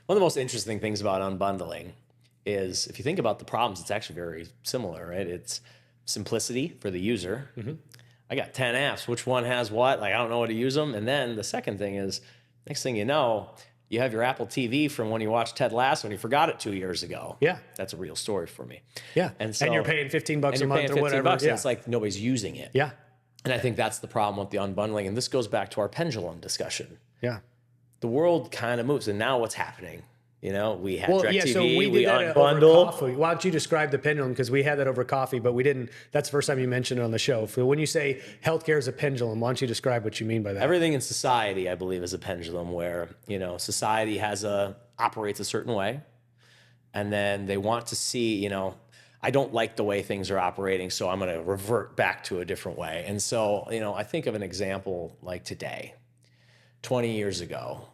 most interesting things about unbundling is, if you think about the problems, it's actually very similar, right? It's simplicity for the user. I got 10 apps. Which one has what? Like, I don't know how to use them. And then the second thing is, next thing you know, you have your Apple TV from when you watched Ted Lasso and you forgot it 2 years ago. Yeah. That's a real story for me. Yeah. And so, you're paying $15 a month or whatever. And it's like nobody's using it. Yeah. And I think that's the problem with the unbundling. And this goes back to our pendulum discussion. Yeah. The world kind of moves. And now what's happening? You know, we had DirecTV, so we did that unbundled. over coffee. Why don't you describe the pendulum? Because we had that over coffee, but we didn't. That's the first time you mentioned it on the show. When you say healthcare is a pendulum, why don't you describe what you mean by that? Everything in society, I believe, is a pendulum where, you know, society operates a certain way. And then they want to see, you know, I don't like the way things are operating, so I'm going to revert back to a different way. And so, you know, I think of an example like today, 20 years ago.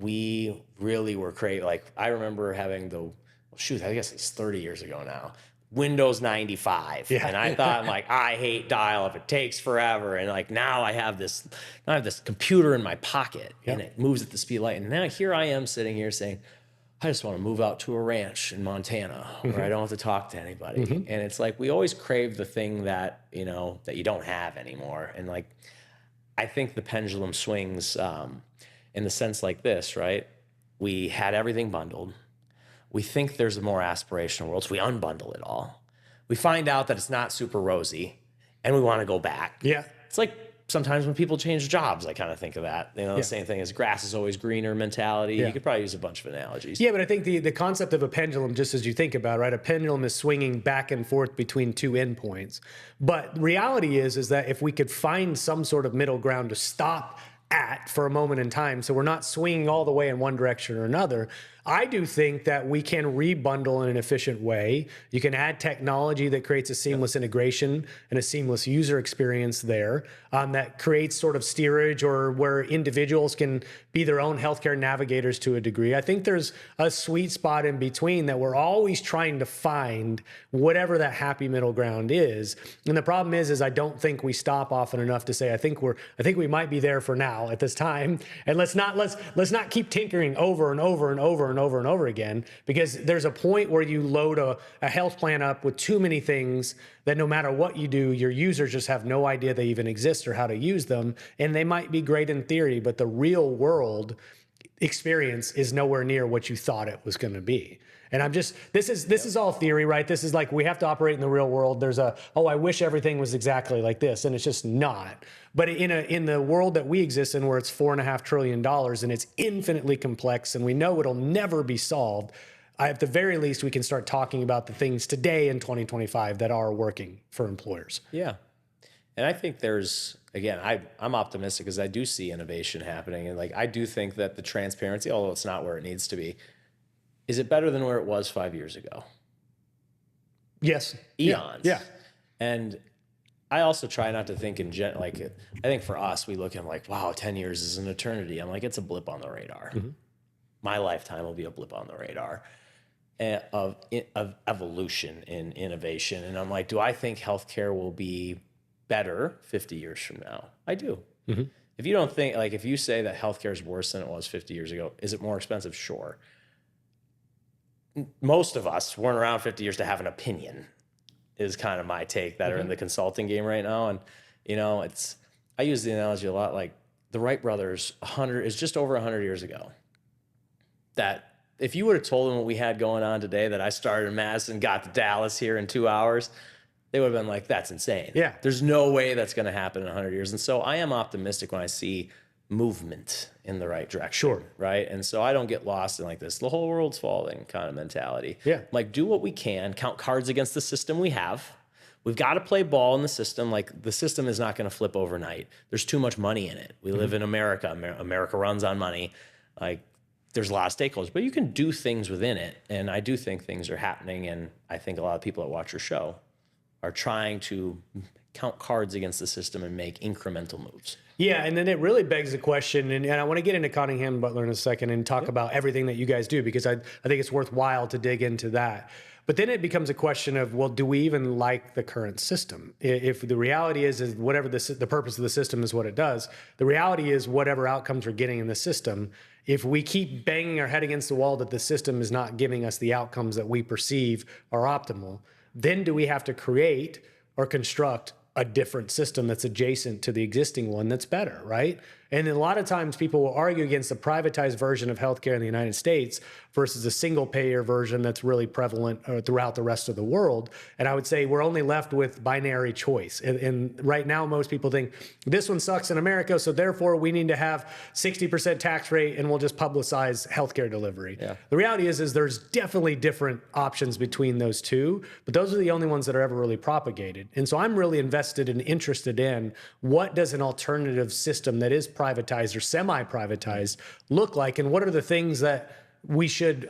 We really were crazy. Like, I remember having I guess it's 30 years ago now, Windows 95. Yeah. And I thought, I hate dial-up. It takes forever. And like, now I have this computer in my pocket and it moves at the speed of light. And now here I am sitting here saying, I just want to move out to a ranch in Montana where I don't have to talk to anybody. And it's like, we always crave the thing that, you know, that you don't have anymore. And like, I think the pendulum swings, in the sense like this, right? We had everything bundled. We think there's a more aspirational world, so we unbundle it all. We find out that it's not super rosy, and we want to go back. Yeah. It's like sometimes when people change jobs, I kind of think of that. You know, the same thing as grass is always greener mentality. You could probably use a bunch of analogies. Yeah, but I think the concept of a pendulum, just as you think about it, right? A pendulum is swinging back and forth between two endpoints. But reality is that if we could find some sort of middle ground to stop at for a moment in time, so we're not swinging all the way in one direction or another, I do think that we can rebundle in an efficient way. You can add technology that creates a seamless integration and a seamless user experience there that creates sort of steerage, or where individuals can be their own healthcare navigators to a degree. I think there's a sweet spot in between that we're always trying to find, whatever that happy middle ground is. And the problem is I don't think we stop often enough to say, I think we might be there for now at this time. And let's not keep tinkering over and over and over and over and over again, because there's a point where you load a health plan up with too many things that no matter what you do, your users just have no idea they even exist or how to use them. And they might be great in theory, but the real world experience is nowhere near what you thought it was going to be. And this is all theory, right? This is like, we have to operate in the real world. There's I wish everything was exactly like this, and it's just not. But in the world that we exist in, where it's $4.5 trillion and it's infinitely complex, and we know it'll never be solved, at the very least, we can start talking about the things today in 2025 that are working for employers. Yeah. And I think I'm optimistic because I do see innovation happening. And like, I do think that the transparency, although it's not where it needs to be, is it better than where it was 5 years ago? Yes. Eons. Yeah. And I also try not to think I think for us, we look at like, wow, 10 years is an eternity. I'm like, it's a blip on the radar. My lifetime will be a blip on the radar. of evolution in innovation. And I'm like, do I think healthcare will be better 50 years from now? I do. Mm-hmm. If you don't think, like, if you say that healthcare is worse than it was 50 years ago, is it more expensive? Sure. Most of us weren't around 50 years to have an opinion, is kind of my take, that are in the consulting game right now. And, you know, I use the analogy a lot, like the Wright brothers, is just over 100 years ago. That if you would have told them what we had going on today, that I started in Madison, got to Dallas here in 2 hours, they would have been like, that's insane. Yeah. There's no way that's going to happen in 100 years. And so I am optimistic when I see movement in the right direction. Sure. Right. And so I don't get lost in like this, the whole world's falling kind of mentality. Yeah. Like, do what we can, count cards against the system we have. We've got to play ball in the system. Like, the system is not going to flip overnight. There's too much money in it. We live in America. America runs on money. Like, there's a lot of stakeholders, but you can do things within it. And I do think things are happening. And I think a lot of people that watch your show are trying to count cards against the system and make incremental moves. Yeah, and then it really begs the question, and I want to get into Cottingham Butler in a second and talk about everything that you guys do, because I think it's worthwhile to dig into that. But then it becomes a question of, well, do we even like the current system? If the reality is whatever the purpose of the system is what it does, the reality is whatever outcomes we're getting in the system, if we keep banging our head against the wall that the system is not giving us the outcomes that we perceive are optimal, then do we have to create or construct a different system that's adjacent to the existing one that's better, right? And a lot of times people will argue against the privatized version of healthcare in the United States versus a single payer version that's really prevalent throughout the rest of the world. And I would say we're only left with binary choice. And right now, most people think this one sucks in America, so therefore we need to have 60% tax rate and we'll just publicize healthcare delivery. Yeah. The reality is there's definitely different options between those two, but those are the only ones that are ever really propagated. And so I'm really invested and interested in, what does an alternative system that is privatized or semi-privatized look like, and what are the things that we should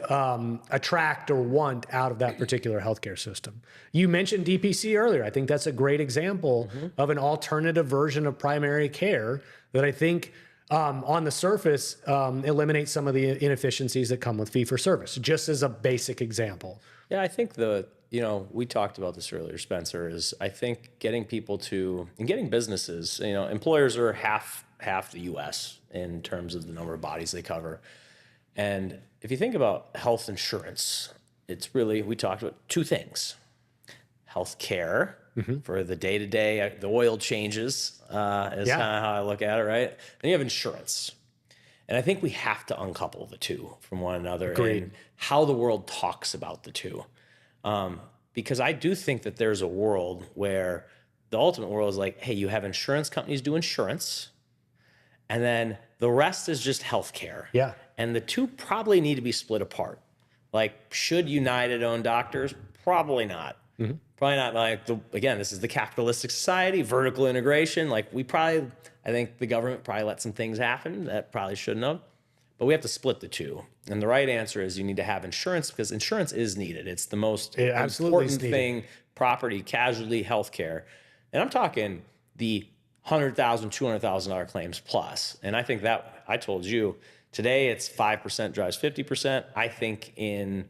attract or want out of that particular healthcare system? You mentioned DPC earlier. I think that's a great example of an alternative version of primary care that I think on the surface eliminates some of the inefficiencies that come with fee-for-service, just as a basic example. Yeah, I think we talked about this earlier, Spencer, is I think getting people to, and getting businesses, employers are half the U.S. in terms of the number of bodies they cover. And if you think about health insurance, it's really, we talked about two things. Health care for the day-to-day, the oil changes is kind of how I look at it, right? Then you have insurance. And I think we have to uncouple the two from one another. Agreed. And how the world talks about the two. Because I do think that there's a world where the ultimate world is like, hey, you have insurance companies do insurance, and then the rest is just healthcare. Yeah. And the two probably need to be split apart. Like, should United own doctors? Probably not. Probably not. Like, again, this is the capitalistic society, vertical integration. Like, I think the government probably let some things happen that probably shouldn't have. But we have to split the two. And the right answer is you need to have insurance, because insurance is needed. It's the most important thing, property, casualty, healthcare. And I'm talking the $100,000, $200,000 claims plus. And I think that, I told you, today it's 5% drives 50%. I think in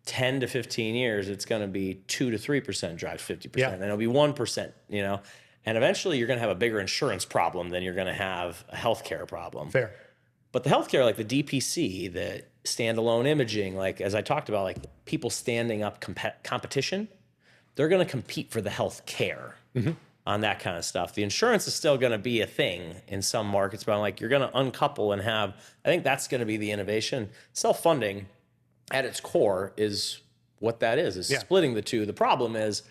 10 to 15 years, it's going to be 2 to 3% drives 50%. Yeah. And it'll be 1%, And eventually you're going to have a bigger insurance problem than you're going to have a healthcare problem. Fair. But the healthcare, like the DPC, the standalone imaging, like as I talked about, like people standing up competition, they're going to compete for the healthcare on that kind of stuff. The insurance is still going to be a thing in some markets, but I'm like, you're going to uncouple and have, I think that's going to be the innovation. Self-funding at its core is what that is splitting the two. The problem is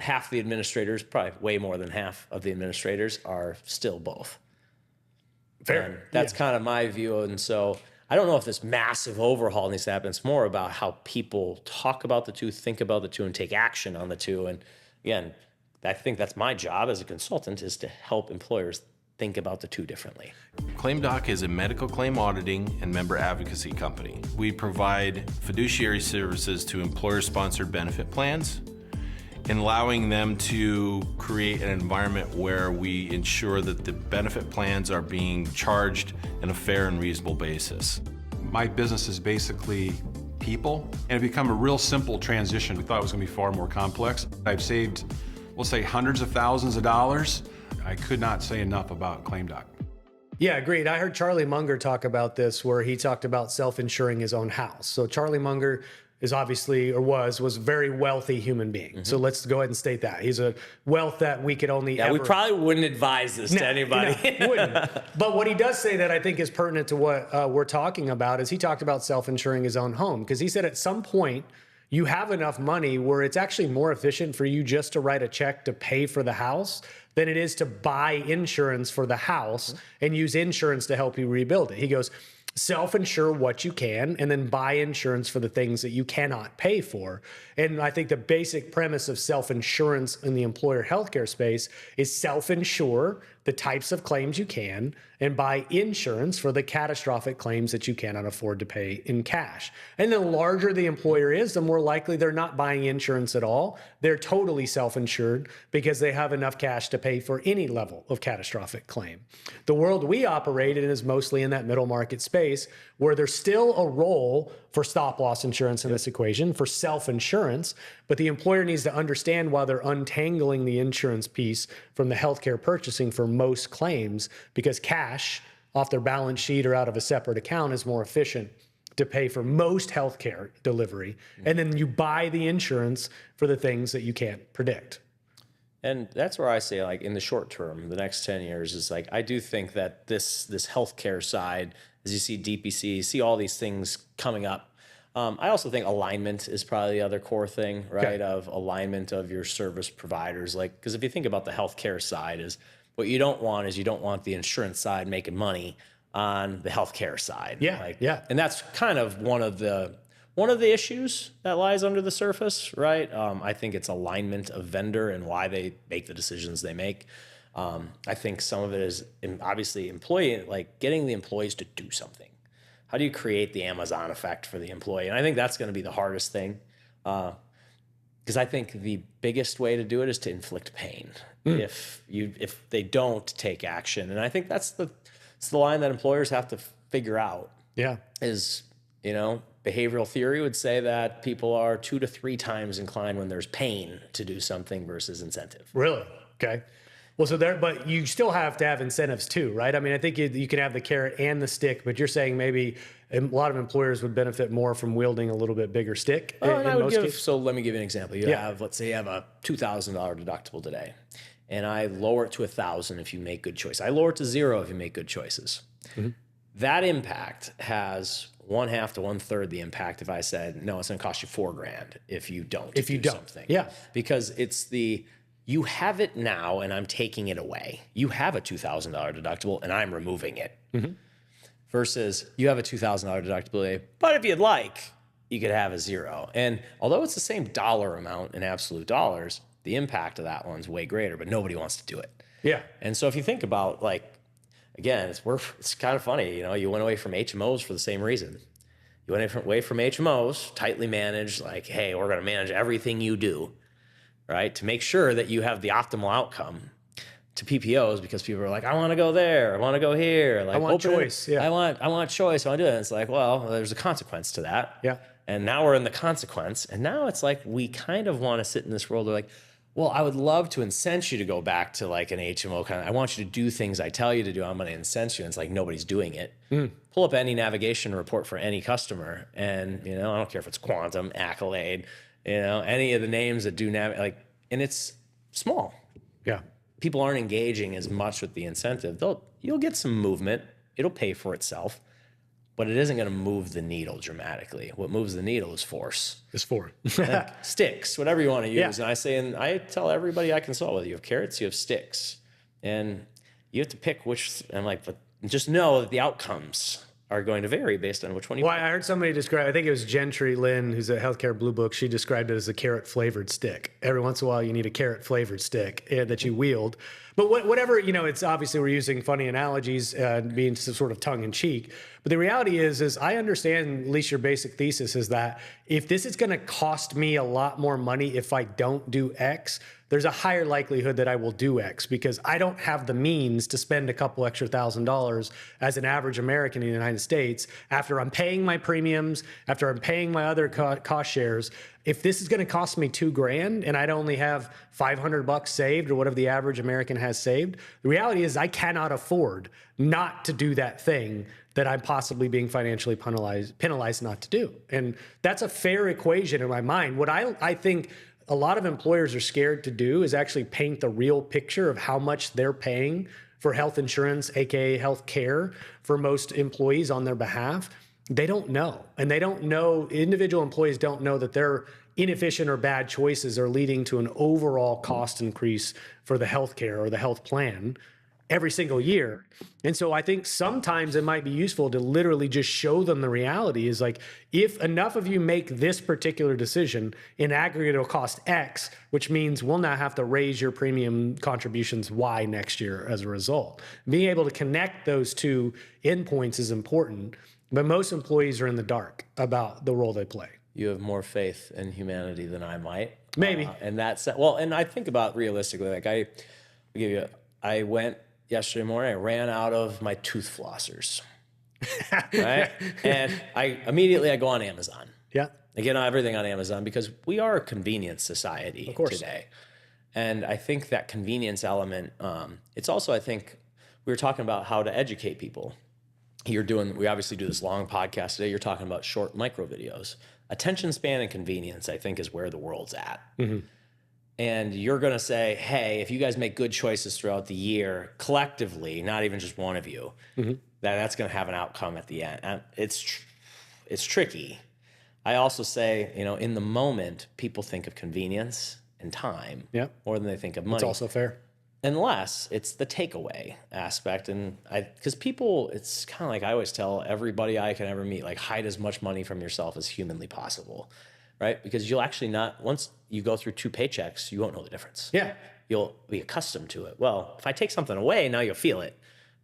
half the administrators, probably way more than half of the administrators, are still both. Fair. And that's kind of my view. And so I don't know if this massive overhaul needs to happen. It's more about how people talk about the two, think about the two, and take action on the two. And again, I think that's my job as a consultant, is to help employers think about the two differently. ClaimDoc is a medical claim auditing and member advocacy company. We provide fiduciary services to employer-sponsored benefit plans, and allowing them to create an environment where we ensure that the benefit plans are being charged on a fair and reasonable basis. My business is basically people, and it become a real simple transition. We thought it was going to be far more complex. I've saved, we'll say, hundreds of thousands of dollars. I could not say enough about ClaimDoc. Yeah, agreed. I heard Charlie Munger talk about this, where he talked about self-insuring his own house. So Charlie Munger is obviously, or was a very wealthy human being. So let's go ahead and state that. He's a wealth that we could only Yeah, ever... we probably wouldn't advise this to anybody. No, wouldn't. But what he does say that I think is pertinent to what we're talking about is he talked about self-insuring his own home, because he said at some point you have enough money where it's actually more efficient for you just to write a check to pay for the house than it is to buy insurance for the house and use insurance to help you rebuild it. He goes, self-insure what you can and then buy insurance for the things that you cannot pay for. And I think the basic premise of self-insurance in the employer healthcare space is self-insure the types of claims you can and buy insurance for the catastrophic claims that you cannot afford to pay in cash. And the larger the employer is, the more likely they're not buying insurance at all. They're totally self-insured because they have enough cash to pay for any level of catastrophic claim. The world we operate in is mostly in that middle market space, where there's still a role for stop-loss insurance in this equation, for self-insurance, but the employer needs to understand, while they're untangling the insurance piece from the healthcare purchasing for most claims, because cash off their balance sheet or out of a separate account is more efficient to pay for most healthcare delivery. And then you buy the insurance for the things that you can't predict. And that's where I say, like, in the short term, the next 10 years is like, I do think that this healthcare side, as you see DPC, see all these things coming up. I also think alignment is probably the other core thing, right? Okay. Of alignment of your service providers. Like, because if you think about the healthcare side, is what you don't want is you don't want the insurance side making money on the healthcare side. Yeah, like, yeah. And that's kind of one of the issues that lies under the surface, right? I think it's alignment of vendor and why they make the decisions they make. I think some of it is obviously employee, like getting the employees to do something. How do you create the Amazon effect for the employee? And I think that's going to be the hardest thing, because I think the biggest way to do it is to inflict pain if they don't take action. And I think it's the line that employers have to figure out. Yeah, is, behavioral theory would say that people are 2 to 3 times inclined when there's pain to do something versus incentive. Really? Okay. Well, but you still have to have incentives too, right? I mean, I think you can have the carrot and the stick, but you're saying maybe a lot of employers would benefit more from wielding a little bit bigger stick. So let me give you an example. Let's say you have a $2,000 deductible today, and I lower it to $1,000 if you make good choices. I lower it to $0 if you make good choices. Mm-hmm. That impact has 1/2 to 1/3 the impact if I said, no, it's going to cost you $4,000 if you don't do something. Yeah, because it's you have it now and I'm taking it away. You have a $2,000 deductible and I'm removing it. Mm-hmm. Versus you have a $2,000 deductible, but if you'd like, you could have a $0. And although it's the same dollar amount in absolute dollars, the impact of that one's way greater, but nobody wants to do it. Yeah. And so if you think about, like, again, it's kind of funny, you went away from HMOs for the same reason. You went away from HMOs, tightly managed, like, hey, we're going to manage everything you do, right? To make sure that you have the optimal outcome, to PPOs, because people are like, I want to go there, I want to go here. Like, I want choice. Yeah. I want choice. I want to do it. And it's like, well, there's a consequence to that. Yeah. And now we're in the consequence. And now it's like, we kind of want to sit in this world where, like, well, I would love to incent you to go back to like an HMO kind of, I want you to do things I tell you to do. I'm going to incent you. And it's like, nobody's doing it. Pull up any navigation report for any customer. And, I don't care if it's Quantum, Accolade, any of the names that do and it's small. Yeah. People aren't engaging as much with the incentive. You'll get some movement. It'll pay for itself, but it isn't going to move the needle dramatically. What moves the needle is force. Like sticks, whatever you want to use. Yeah. And I tell everybody I consult with, you have carrots, you have sticks, and you have to pick which. I'm like, but just know that the outcomes are going to vary based on which one you pick. I heard somebody describe, I think it was Gentry Lynn, who's a healthcare blue book. She described it as a carrot flavored stick. Every once in a while, you need a carrot flavored stick that you wield. But whatever, it's obviously we're using funny analogies, being sort of tongue in cheek. But the reality is I understand, at least your basic thesis is that if this is going to cost me a lot more money if I don't do X, there's a higher likelihood that I will do X because I don't have the means to spend a couple extra $1,000s as an average American in the United States after I'm paying my premiums, after I'm paying my other cost shares. If this is going to cost me $2,000 and I'd only have $500 saved or whatever the average American has saved, the reality is I cannot afford not to do that thing that I'm possibly being financially penalized not to do. And that's a fair equation in my mind. What I think a lot of employers are scared to do is actually paint the real picture of how much they're paying for health insurance, aka health care, for most employees on their behalf. They don't know. And they don't know, individual employees don't know that their inefficient or bad choices are leading to an overall cost increase for the healthcare or the health plan every single year. And so I think sometimes it might be useful to literally just show them the reality is like, if enough of you make this particular decision, in aggregate it'll cost X, which means we'll now have to raise your premium contributions Y next year as a result. Being able to connect those two endpoints is important, but most employees are in the dark about the role they play. You have more faith in humanity than I might. Maybe. And that's, well, and I think about realistically, like I went yesterday morning, I ran out of my tooth flossers, right? And I go on Amazon. Yeah. I get everything on Amazon because we are a convenience society today. And I think that convenience element, it's also, I think, we were talking about how to educate people. We obviously do this long podcast today. You're talking about short micro videos. Attention span and convenience, I think, is where the world's at. Mm-hmm. And you're going to say, hey, if you guys make good choices throughout the year, collectively, not even just one of you, that's going to have an outcome at the end. And it's tricky. I also say, in the moment, people think of convenience and time more than they think of money. It's also fair. Unless it's the takeaway aspect. And because people, it's kind of like I always tell everybody I can ever meet, like hide as much money from yourself as humanly possible. Right? Because you'll actually once you go through 2 paychecks, you won't know the difference. Yeah. You'll be accustomed to it. Well, if I take something away, now you'll feel it.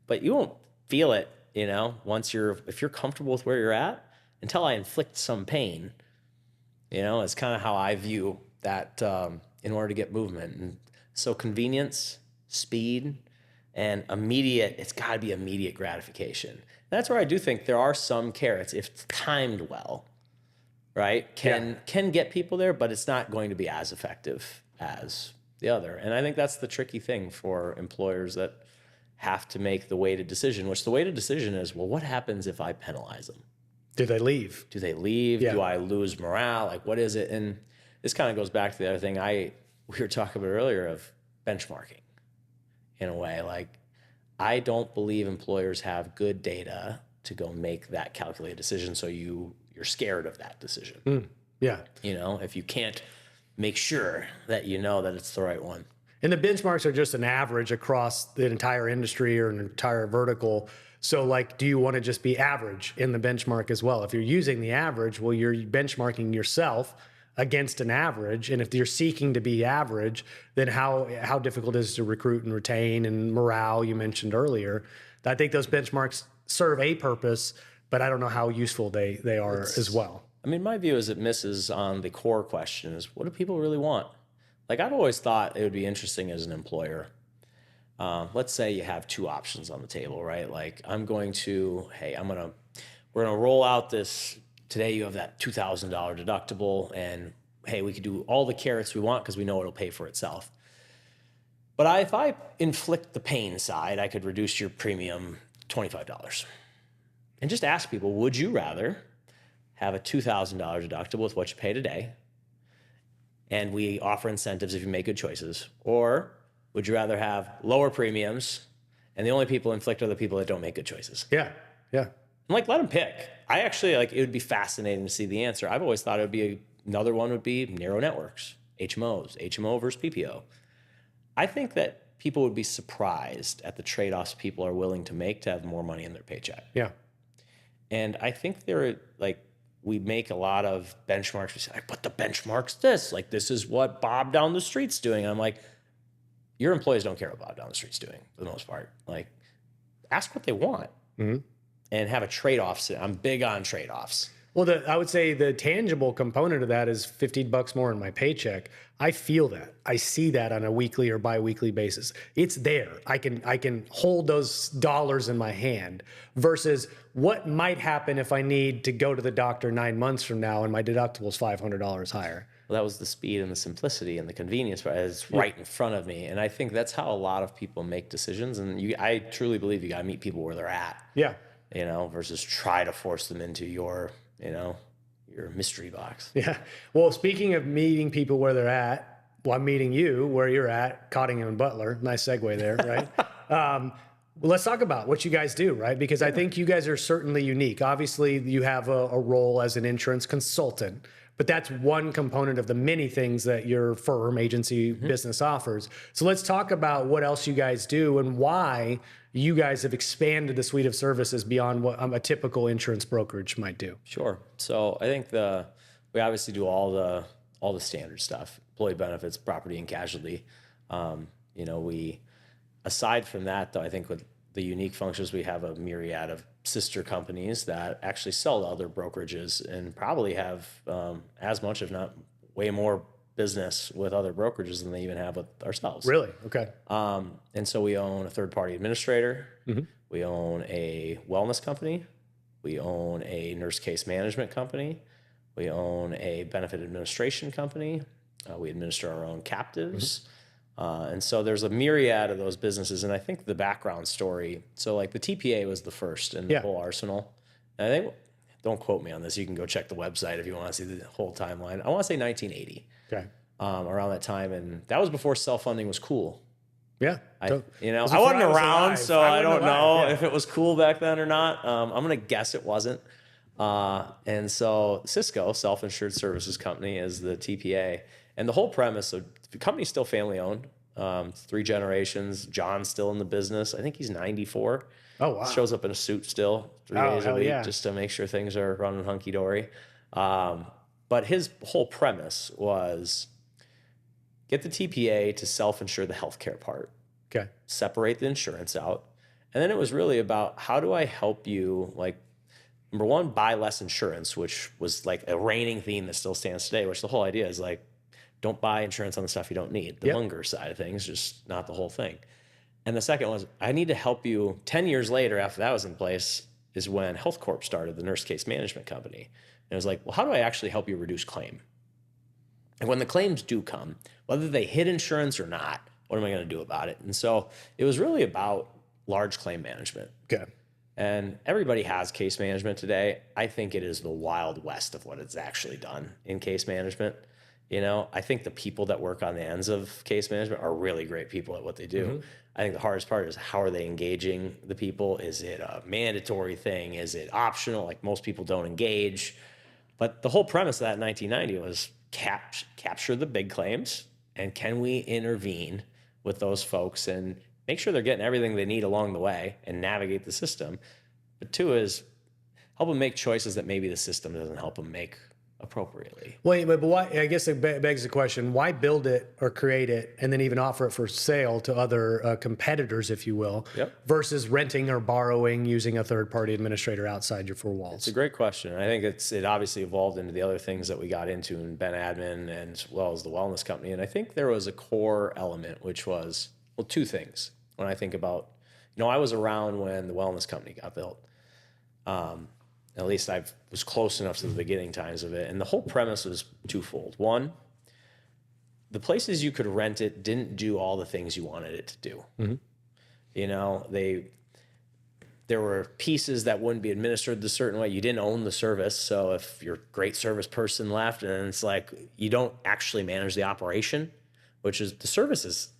But you won't feel it, if you're comfortable with where you're at, until I inflict some pain. It's kind of how I view that in order to get movement. And so convenience, speed, and it's got to be immediate gratification. And that's where I do think there are some carrots, if timed well, right, can get people there, but it's not going to be as effective as the other. And I think that's the tricky thing for employers that have to make the weighted decision, which the weighted decision is, well, what happens if I penalize them? Do they leave? Yeah. Do I lose morale? Like, what is it? And this kind of goes back to the other thing we were talking about earlier of benchmarking in a way. Like, I don't believe employers have good data to go make that calculated decision. So you're scared of that decision. Yeah. If you can't make sure that that it's the right one. And the benchmarks are just an average across the entire industry or an entire vertical. So do you want to just be average in the benchmark as well? If you're using the average, well, you're benchmarking yourself against an average. And if you're seeking to be average, then how difficult is it to recruit and retain, and morale you mentioned earlier. I think those benchmarks serve a purpose, but I don't know how useful they are as well. I mean, my view is it misses on the core question is, what do people really want? Like, I've always thought it would be interesting as an employer. Let's say you have 2 options on the table, right? Like, we're going to roll out this, today you have that $2,000 deductible, and hey, we could do all the carrots we want because we know it'll pay for itself. But if I inflict the pain side, I could reduce your premium $25. And just ask people, would you rather have a $2,000 deductible with what you pay today, and we offer incentives if you make good choices, or would you rather have lower premiums and the only people inflict are the people that don't make good choices? Yeah. Let them pick. I actually, it would be fascinating to see the answer. I've always thought another one would be narrow networks, HMO versus PPO. I think that people would be surprised at the trade-offs people are willing to make to have more money in their paycheck. Yeah. And I think we make a lot of benchmarks. We say, but the benchmark's this. This is what Bob down the street's doing. I'm like, your employees don't care what Bob down the street's doing for the most part. Ask what they want and have a trade-off. I'm big on trade-offs. Well, I would say the tangible component of that is $50 more in my paycheck. I feel that. I see that on a weekly or biweekly basis. It's there. I can hold those dollars in my hand versus what might happen if I need to go to the doctor 9 months from now and my deductible is $500 higher. Well, that was the speed and the simplicity and the convenience. It's right in front of me. And I think that's how a lot of people make decisions. And I truly believe you got to meet people where they're at. Yeah. Versus try to force them into your mystery box. Yeah. Well, speaking of meeting people where they're at, well, I'm meeting you where you're at, Cottingham Butler. Nice segue there, right? Well, let's talk about what you guys do, right? Because I think you guys are certainly unique. Obviously, you have a role as an insurance consultant, but that's one component of the many things that your firm, agency, business offers. So let's talk about what else you guys do and why you guys have expanded the suite of services beyond what a typical insurance brokerage might do. Sure. So I think we obviously do all the standard stuff: employee benefits, property and casualty. We aside from that, though, I think with the unique functions, we have a myriad of sister companies that actually sell to other brokerages and probably have as much, if not way more, business with other brokerages than they even have with ourselves. Really? Okay. And so we own a third-party administrator. We own a wellness company. We own a nurse case management company. We own a benefit administration company. We administer our own captives. And so there's a myriad of those businesses. And I think the background story, so like the TPA was the first in the whole arsenal. And I think, don't quote me on this, you can go check the website if you want to see the whole timeline. I want to say 1980. Okay. Around that time. And that was before self-funding was cool. Yeah. I wasn't around, so I don't know if it was cool back then or not. I'm going to guess it wasn't. And so Cisco, Self-Insured Services Company, is the TPA. And the whole premise of the company's still family owned, 3 generations. John's still in the business. I think he's 94. Oh, wow. Shows up in a suit still 3 days a week just to make sure things are running hunky-dory. But his whole premise was get the TPA to self-insure the healthcare part. Okay. Separate the insurance out. And then it was really about how do I help you, like, number one, buy less insurance, which was like a reigning theme that still stands today, which the whole idea is like, don't buy insurance on the stuff you don't need. The Munger side of things, just not the whole thing. And the second was, I need to help you. 10 years later, after that was in place, is when Health Corp started, the nurse case management company. And it was like, well, how do I actually help you reduce claim? And when the claims do come, whether they hit insurance or not, what am I going to do about it? And so it was really about large claim management. Okay. And everybody has case management today. I think it is the wild west of what it's actually done in case management. I think the people that work on the ends of case management are really great people at what they do. I think the hardest part is how are they engaging the people? Is it a mandatory thing? Is it optional? Like most people don't engage. But the whole premise of that in 1990 was capture the big claims, and can we intervene with those folks and make sure they're getting everything they need along the way and navigate the system. But 2 is help them make choices that maybe the system doesn't help them make appropriately. Well, but why? I guess it begs the question: why build it or create it and then even offer it for sale to other competitors, if you will, versus renting or borrowing using a third-party administrator outside your 4 walls? It's a great question. I think it obviously evolved into the other things that we got into in Ben Admin and as well as the wellness company. And I think there was a core element, which was, well, 2 things. When I think about, I was around when the wellness company got built. At least I was close enough to the beginning times of it. And the whole premise was twofold. 1, the places you could rent it didn't do all the things you wanted it to do. There were pieces that wouldn't be administered the certain way. You didn't own the service. So if your great service person left, and it's like you don't actually manage the operation, which is the services.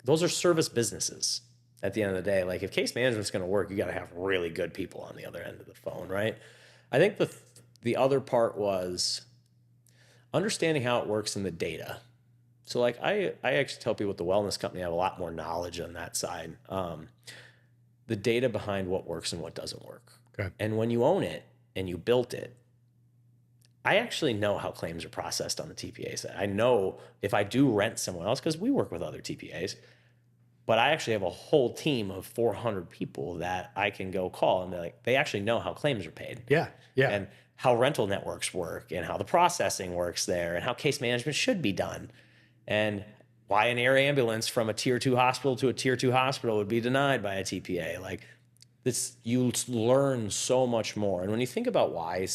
Those are service businesses at the end of the day. Like if case management's going to work, you got to have really good people on the other end of the phone, right? I think the other part was understanding how it works in the data. So like I actually tell people with the wellness company, I have a lot more knowledge on that side. The data behind what works and what doesn't work. Okay. And when you own it and you built it, I actually know how claims are processed on the TPA side. I know if I do rent someone else, because we work with other TPAs, but I actually have a whole team of 400 people that I can go call, and they actually know how claims are paid. Yeah. And how rental networks work and how the processing works there and how case management should be done and why an air ambulance from a tier 2 hospital to a tier 2 hospital would be denied by a TPA. Like this, you learn so much more. And when you think about why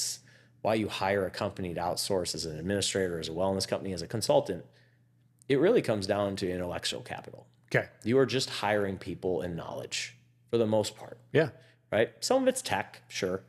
you hire a company to outsource as an administrator, as a wellness company, as a consultant, it really comes down to intellectual capital. Okay. You are just hiring people and knowledge for the most part. Yeah. Right? Some of it's tech, sure.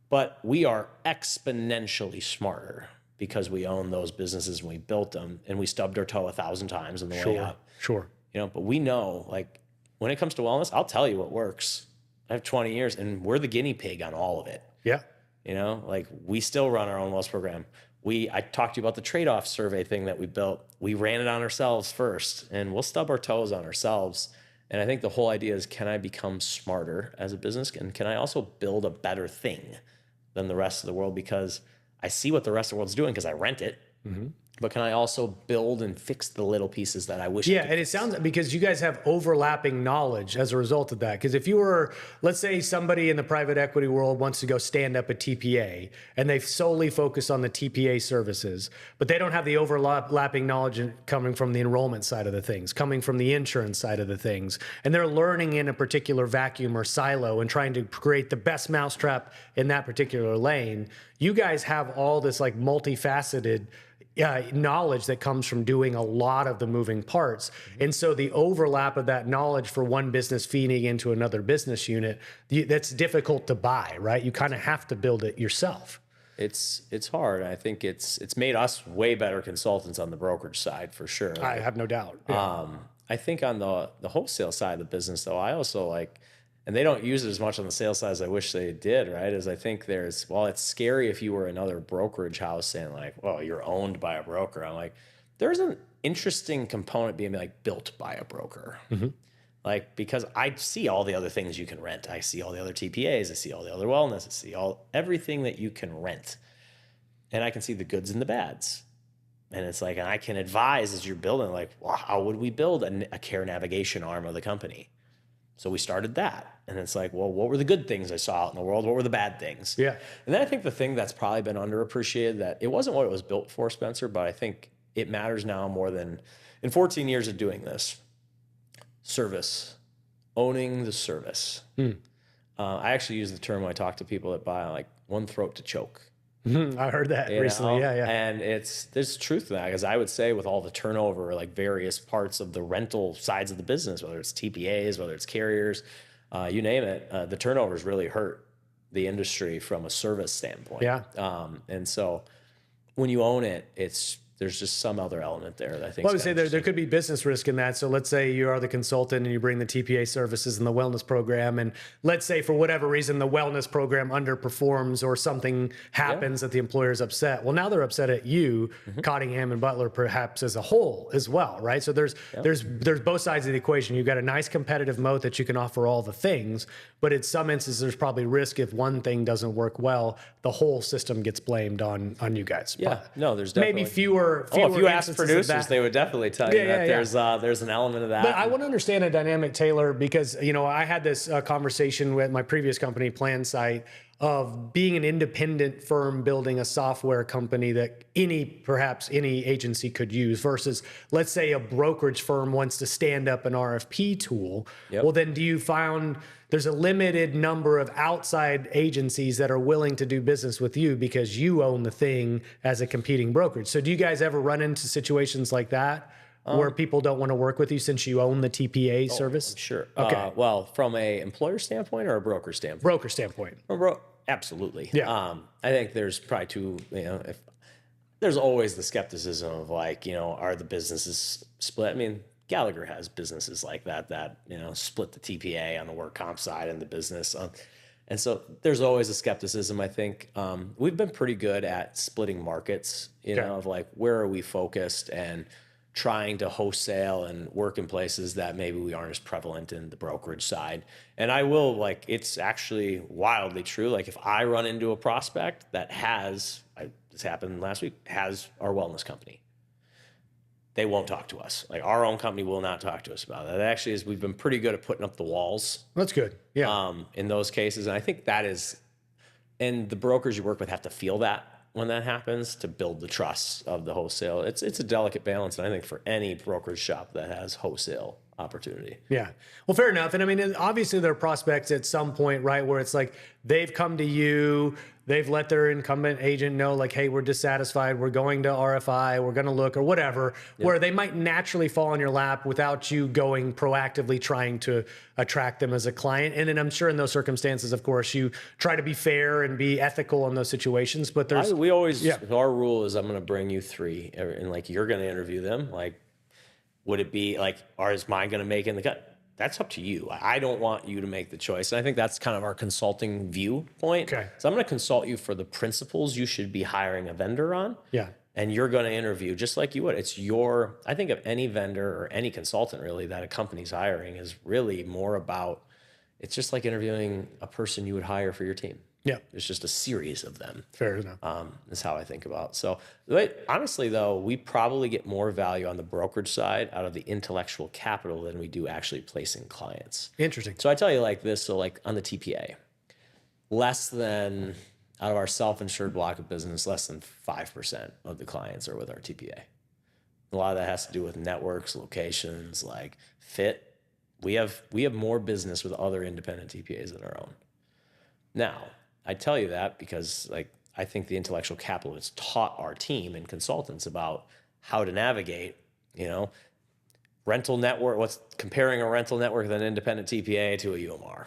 But we are exponentially smarter because we own those businesses and we built them and we stubbed our toe 1,000 times on the way up. Sure. You know, but we know, like, when it comes to wellness, I'll tell you what works. I have 20 years and we're the guinea pig on all of it. Yeah. You know, like we still run our own wellness program. I talked to you about the trade-off survey thing that we built. We ran it on ourselves first and we'll stub our toes on ourselves. And I think the whole idea is, can I become smarter as a business? And can I also build a better thing than the rest of the world? Because I see what the rest of the world's doing because I rent it. Mm-hmm. But can I also build and fix the little pieces that I wish I could and it sounds because you guys have overlapping knowledge as a result of that. Because if you were, let's say somebody in the private equity world wants to go stand up a TPA and they solely focus on the TPA services, but they don't have the overlapping knowledge coming from the enrollment side of the things, coming from the insurance side of the things, and they're learning in a particular vacuum or silo and trying to create the best mousetrap in that particular lane, you guys have all this like multifaceted knowledge that comes from doing a lot of the moving parts. And so the overlap of that knowledge for one business feeding into another business unit, that's difficult to buy, right? You kind of have to build it yourself. It's hard. I think it's made us way better consultants on the brokerage side for sure. I have no doubt. Yeah. I think on the wholesale side of the business though, I also like, and they don't use it as much on the sales side as I wish they did, right? As I think it's scary if you were another brokerage house saying like, well, you're owned by a broker. I'm like, there's an interesting component being like built by a broker. Mm-hmm. Like, because I see all the other things you can rent. I see all the other TPAs. I see all the other wellness. I see everything that you can rent. And I can see the goods and the bads. And it's like, and I can advise as you're building, like, well, how would we build a care navigation arm of the company? So we started that. And it's like, well, what were the good things I saw out in the world? What were the bad things? Yeah. And then I think the thing that's probably been underappreciated, that it wasn't what it was built for, Spencer, but I think it matters now more than in 14 years of doing this. Service, owning the service. I actually use the term when I talk to people that buy like one throat to choke. I heard that recently. Yeah. And there's truth to that, because I would say with all the turnover, like various parts of the rental sides of the business, whether it's TPAs, whether it's carriers, you name it, the turnovers really hurt the industry from a service standpoint. Yeah. And so when you own it, there's just some other element there that I think. Well, I would say there could be business risk in that. So let's say you are the consultant and you bring the TPA services and the wellness program. And let's say for whatever reason, the wellness program underperforms or something happens that the employer is upset. Well, now they're upset at you, Cottingham and Butler, perhaps as a whole as well, right? So there's both sides of the equation. You've got a nice competitive moat that you can offer all the things, but in some instances, there's probably risk if one thing doesn't work well, the whole system gets blamed on you guys. Yeah, but no, there's definitely maybe fewer if you ask instances of producers, that. they would definitely tell you that there's an element of that. But I want to understand a dynamic, Taylor, because I had this conversation with my previous company, PlanSite, of being an independent firm building a software company that perhaps any agency could use versus, let's say, a brokerage firm wants to stand up an RFP tool. Yep. Well, then do you find there's a limited number of outside agencies that are willing to do business with you because you own the thing as a competing brokerage? So do you guys ever run into situations like that where people don't want to work with you since you own the TPA service? Sure. Okay. Well, from a employer standpoint or a broker standpoint? Broker standpoint. Absolutely. Yeah. I think there's probably there's always the skepticism of like, are the businesses split? I mean, Gallagher has businesses like that, split the TPA on the work comp side and the business. And so there's always a skepticism, I think. We've been pretty good at splitting markets, of like, where are we focused and trying to wholesale and work in places that maybe we aren't as prevalent in the brokerage side. And I will, it's actually wildly true. Like if I run into a prospect that this happened last week, has our wellness company, they won't talk to us. Like our own company will not talk to us about that. That actually is, we've been pretty good at putting up the walls. That's good. Yeah. In those cases. And I think that is And the brokers you work with have to feel that when that happens to build the trust of the wholesale. It's a delicate balance, and I think for any brokerage shop that has wholesale opportunity. Yeah. Well, fair enough. And I mean, obviously there are prospects at some point, right, where it's like they've come to you, they've let their incumbent agent know, like, hey, we're dissatisfied, we're going to RFI, we're going to look or whatever, where they might naturally fall in your lap without you going proactively trying to attract them as a client. And then I'm sure in those circumstances, of course, you try to be fair and be ethical in those situations. But there's We always, our rule is I'm going to bring you 3, and like you're going to interview them. Like, would it be like, or is mine going to make in the cut? That's up to you. I don't want you to make the choice. And I think that's kind of our consulting viewpoint. Okay. So I'm going to consult you for the principles you should be hiring a vendor on. Yeah. And you're going to interview just like you would. It's I think of any vendor or any consultant really that a company's hiring is really more about, it's just like interviewing a person you would hire for your team. Yeah. There's just a series of them. Fair enough. Is how I think about it. So honestly, though, we probably get more value on the brokerage side out of the intellectual capital than we do actually placing clients. Interesting. So I tell you like this. So like on the TPA, less than, out of our self-insured block of business, less than 5% of the clients are with our TPA. A lot of that has to do with networks, locations, like fit. We have more business with other independent TPAs than our own. Now, I tell you that because like I think the intellectual capital has taught our team and consultants about how to navigate, rental network, what's comparing a rental network with an independent TPA to a UMR,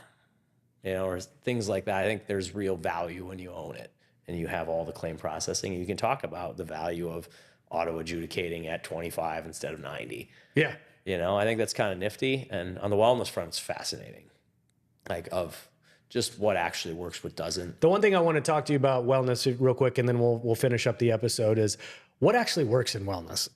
or things like that. I think there's real value when you own it and you have all the claim processing, and you can talk about the value of auto adjudicating at 25 instead of 90. Yeah. I think that's kind of nifty. And on the wellness front, it's fascinating. Like of just what actually works, what doesn't. The one thing I want to talk to you about wellness real quick, and then we'll finish up the episode, is what actually works in wellness.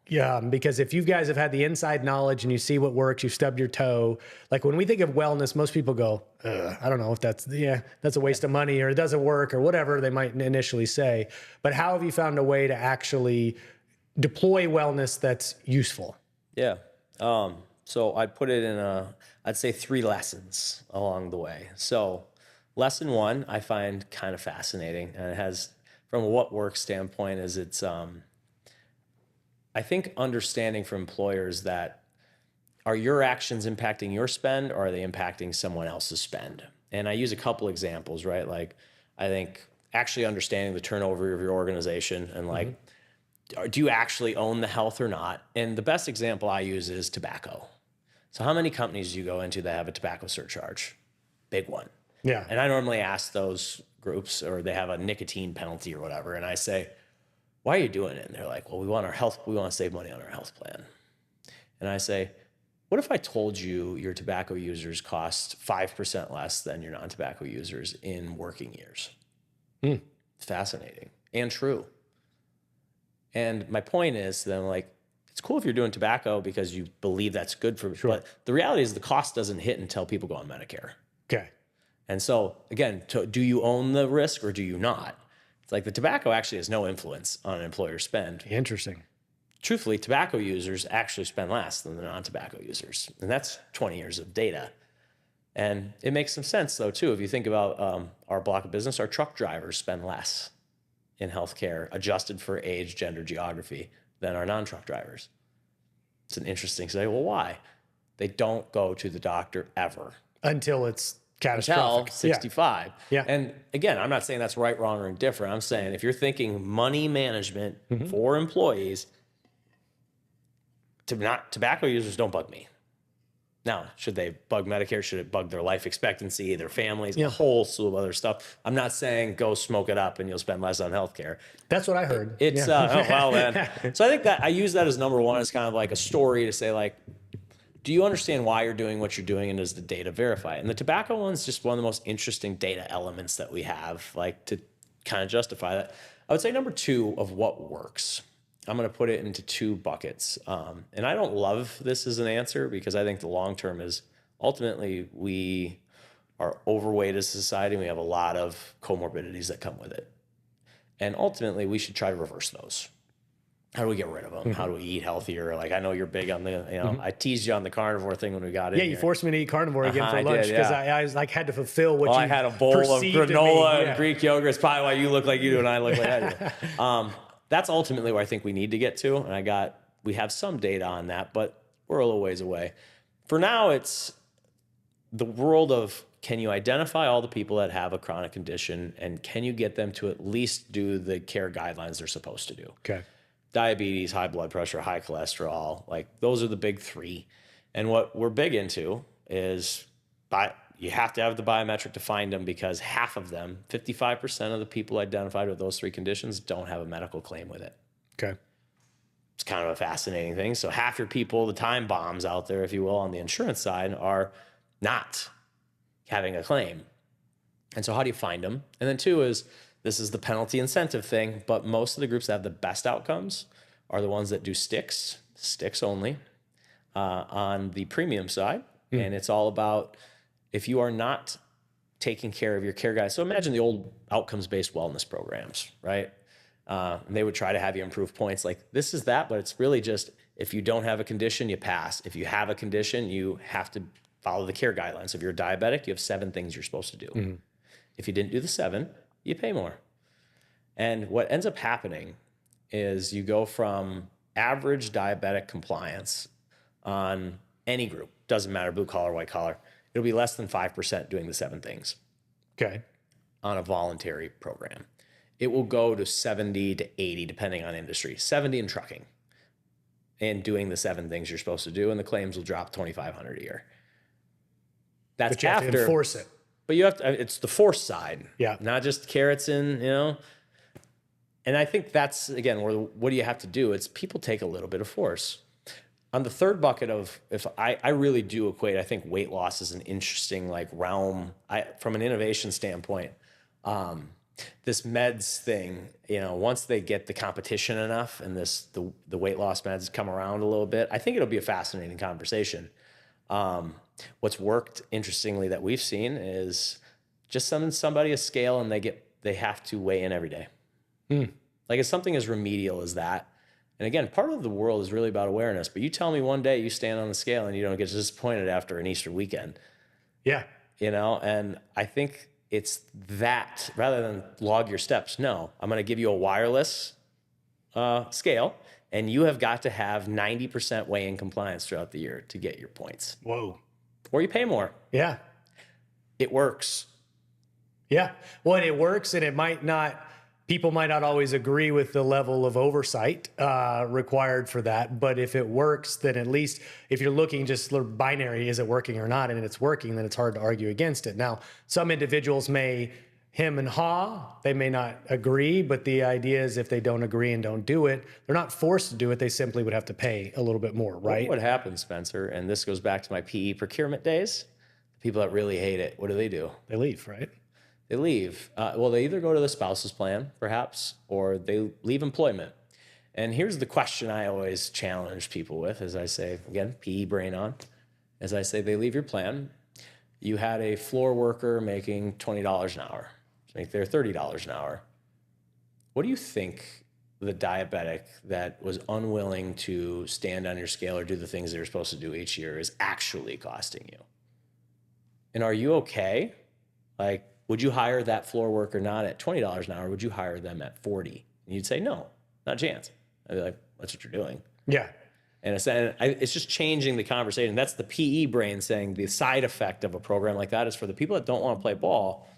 Yeah, because if you guys have had the inside knowledge and you see what works, you've stubbed your toe. Like when we think of wellness, most people go, I don't know if that's a waste of money or it doesn't work or whatever they might initially say. But how have you found a way to actually deploy wellness that's useful? Yeah. So I'd put it in I'd say 3 lessons along the way. So lesson 1, I find kind of fascinating, and it has, from a what works standpoint, is it's, I think understanding for employers that are your actions impacting your spend or are they impacting someone else's spend? And I use a couple examples, right? Like I think actually understanding the turnover of your organization and like, do you actually own the health or not? And the best example I use is tobacco. So how many companies do you go into that have a tobacco surcharge? Big one. Yeah. And I normally ask those groups, or they have a nicotine penalty or whatever, and I say, why are you doing it? And they're like, well, we want to save money on our health plan. And I say, what if I told you your tobacco users cost 5% less than your non-tobacco users in working years? It's fascinating and true. And my point is then, like, it's cool if you're doing tobacco because you believe that's good for, but the reality is the cost doesn't hit until people go on Medicare. Okay. And so again, do you own the risk or do you not? It's like the tobacco actually has no influence on an employer spend. Interesting. Truthfully, Tobacco users actually spend less than the non-tobacco users. And that's 20 years of data. And it makes some sense though, too. If you think about our block of business, our truck drivers spend less in healthcare adjusted for age, gender, geography than our non-truck drivers. It's an interesting say. Well, why? They don't go to the doctor ever. Until it's catastrophic. Until 65. Yeah. And again, I'm not saying that's right, wrong, or indifferent. I'm saying if you're thinking money management for employees, tobacco users don't bug me. Now, should they bug Medicare? Should it bug their life expectancy, their families, a whole slew of other stuff? I'm not saying go smoke it up and you'll spend less on healthcare. That's what I heard. It's, oh, well, man. So I think that I use that as number one as kind of like a story to say, like, do you understand why you're doing what you're doing, and does the data verify it? And the tobacco one's just one of the most interesting data elements that we have, like, to kind of justify that. I would say number 2 of what works. I'm going to put it into 2 buckets. And I don't love this as an answer because I think the long term is ultimately we are overweight as a society. And we have a lot of comorbidities that come with it. And ultimately we should try to reverse those. how do we get rid of them? How do we eat healthier? Like, I know you're big on the, I teased you on the carnivore thing when we got in. Yeah, you forced me to eat carnivore again for lunch did, because yeah. I was like had to fulfill what you I had a bowl of perceived in me. granola Yeah. and Greek yogurt. It's probably why you look like you do and I look like I do. That's ultimately where I think we need to get to. And we have some data on that, but we're a little ways away. For now, it's the world of, can you identify all the people that have a chronic condition and can you get them to at least do the care guidelines they're supposed to do? Okay. Diabetes, high blood pressure, high cholesterol, like those are the big three. And what we're big into is you have to have the biometric to find them, because half of them, 55% of the people identified with those three conditions don't have a medical claim with it. Okay. It's kind of a fascinating thing. So half your people, the time bombs out there, if you will, on the insurance side, are not having a claim. And so how do you find them? And then two is, this is the penalty incentive thing, but most of the groups that have the best outcomes are the ones that do sticks only, on the premium side. And it's all about, if you are not taking care of your care guys. So imagine the old outcomes-based wellness programs, right? They would try to have you improve points. Like, this is that, but it's really just, if you don't have a condition, you pass. If you have a condition, you have to follow the care guidelines. If you're diabetic, you have 7 things you're supposed to do. If you didn't do the 7, you pay more. And what ends up happening is you go from average diabetic compliance on any group, doesn't matter, blue collar, white collar, it'll be less than 5% doing the 7 things. Okay. On a voluntary program. It will go to 70 to 80, depending on industry, 70 in trucking, and doing the 7 things you're supposed to do, and the claims will drop $2,500 a year. That's But you have to enforce it. But you have to, it's the force side, not just carrots and, And I think that's, again, what do you have to do? It's people take a little bit of force. On the third bucket of, if I really do equate, I think weight loss is an interesting realm. From an innovation standpoint, this meds thing, once they get the competition enough and the weight loss meds come around a little bit, I think it'll be a fascinating conversation. What's worked interestingly that we've seen is just sending somebody a scale and they have to weigh in every day. Like, it's something as remedial as that. And again, part of the world is really about awareness, but you tell me one day you stand on the scale and you don't get disappointed after an Easter weekend. Yeah. And I think it's that, rather than log your steps. No, I'm going to give you a wireless scale, and you have got to have 90% weigh-in compliance throughout the year to get your points. Whoa. Or you pay more. Yeah. It works. Yeah. Well, and it works, and people might not always agree with the level of oversight required for that. But if it works, then at least if you're looking just binary, is it working or not? And if it's working, then it's hard to argue against it. Now, some individuals may hem and haw, they may not agree, but the idea is if they don't agree and don't do it, they're not forced to do it. They simply would have to pay a little bit more, right? What happens, Spencer, and this goes back to my PE procurement days, the people that really hate it, what do? They leave, right? They leave. Well, they either go to the spouse's plan, perhaps, or they leave employment. And here's the question I always challenge people with, as I say, again, PE brain on, as I say, they leave your plan. You had a floor worker making $20 an hour. Make their $30 an hour. What do you think the diabetic that was unwilling to stand on your scale or do the things they're supposed to do each year is actually costing you? And are you okay? Would you hire that floor worker not at $20 an hour? Would you hire them at 40? And you'd say, no, not a chance. I'd be like, that's what you're doing. Yeah. And it's just changing the conversation. That's the PE brain saying the side effect of a program like that is for the people that don't want to play ball,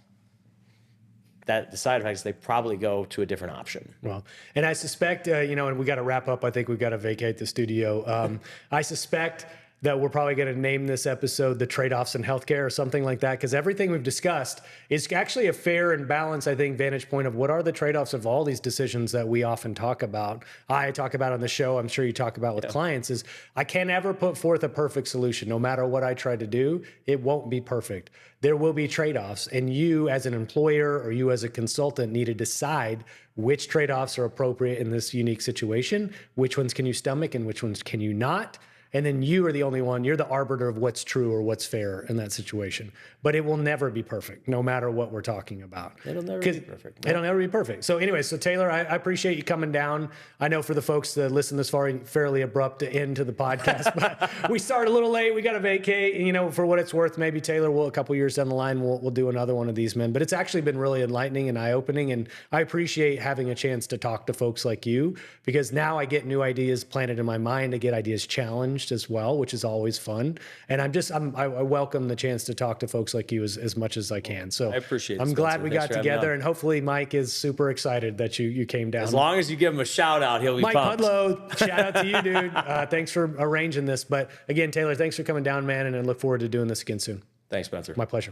that the side effects, they probably go to a different option. Well, and I suspect, and we got to wrap up. I think we've got to vacate the studio. I suspect that we're probably going to name this episode The Trade-Offs in Healthcare or something like that, because everything we've discussed is actually a fair and balanced, I think, vantage point of what are the trade-offs of all these decisions that we often talk about. I talk about on the show, I'm sure you talk about with clients, is I can't ever put forth a perfect solution. No matter what I try to do, it won't be perfect. There will be trade-offs, and you as an employer or you as a consultant need to decide which trade-offs are appropriate in this unique situation, which ones can you stomach and which ones can you not. and then you are the only one. You're the arbiter of what's true or what's fair in that situation. But it will never be perfect, no matter what we're talking about. It'll never be perfect. It'll never be perfect. So anyway, so Taylor, I appreciate you coming down. I know for the folks that listen this far, fairly abrupt end to the podcast, but we started a little late. We got to vacate. And, you know, for what it's worth, maybe Taylor will, a couple years down the line, we'll do another one of these, men. But it's actually been really enlightening and eye-opening. And I appreciate having a chance to talk to folks like you, because now I get new ideas planted in my mind. I get ideas challenged as well, which is always fun. And I welcome the chance to talk to folks like you as much as I can. So I appreciate it, I'm Spencer. glad we Thanks got for having me together, on. and hopefully Mike is super excited that you came down. As long as you give him a shout out, he'll be Mike pumped. Pudlow, shout out to you, dude. Thanks for arranging this. But again, Taylor, thanks for coming down, man, and I look forward to doing this again soon. Thanks, Spencer. My pleasure.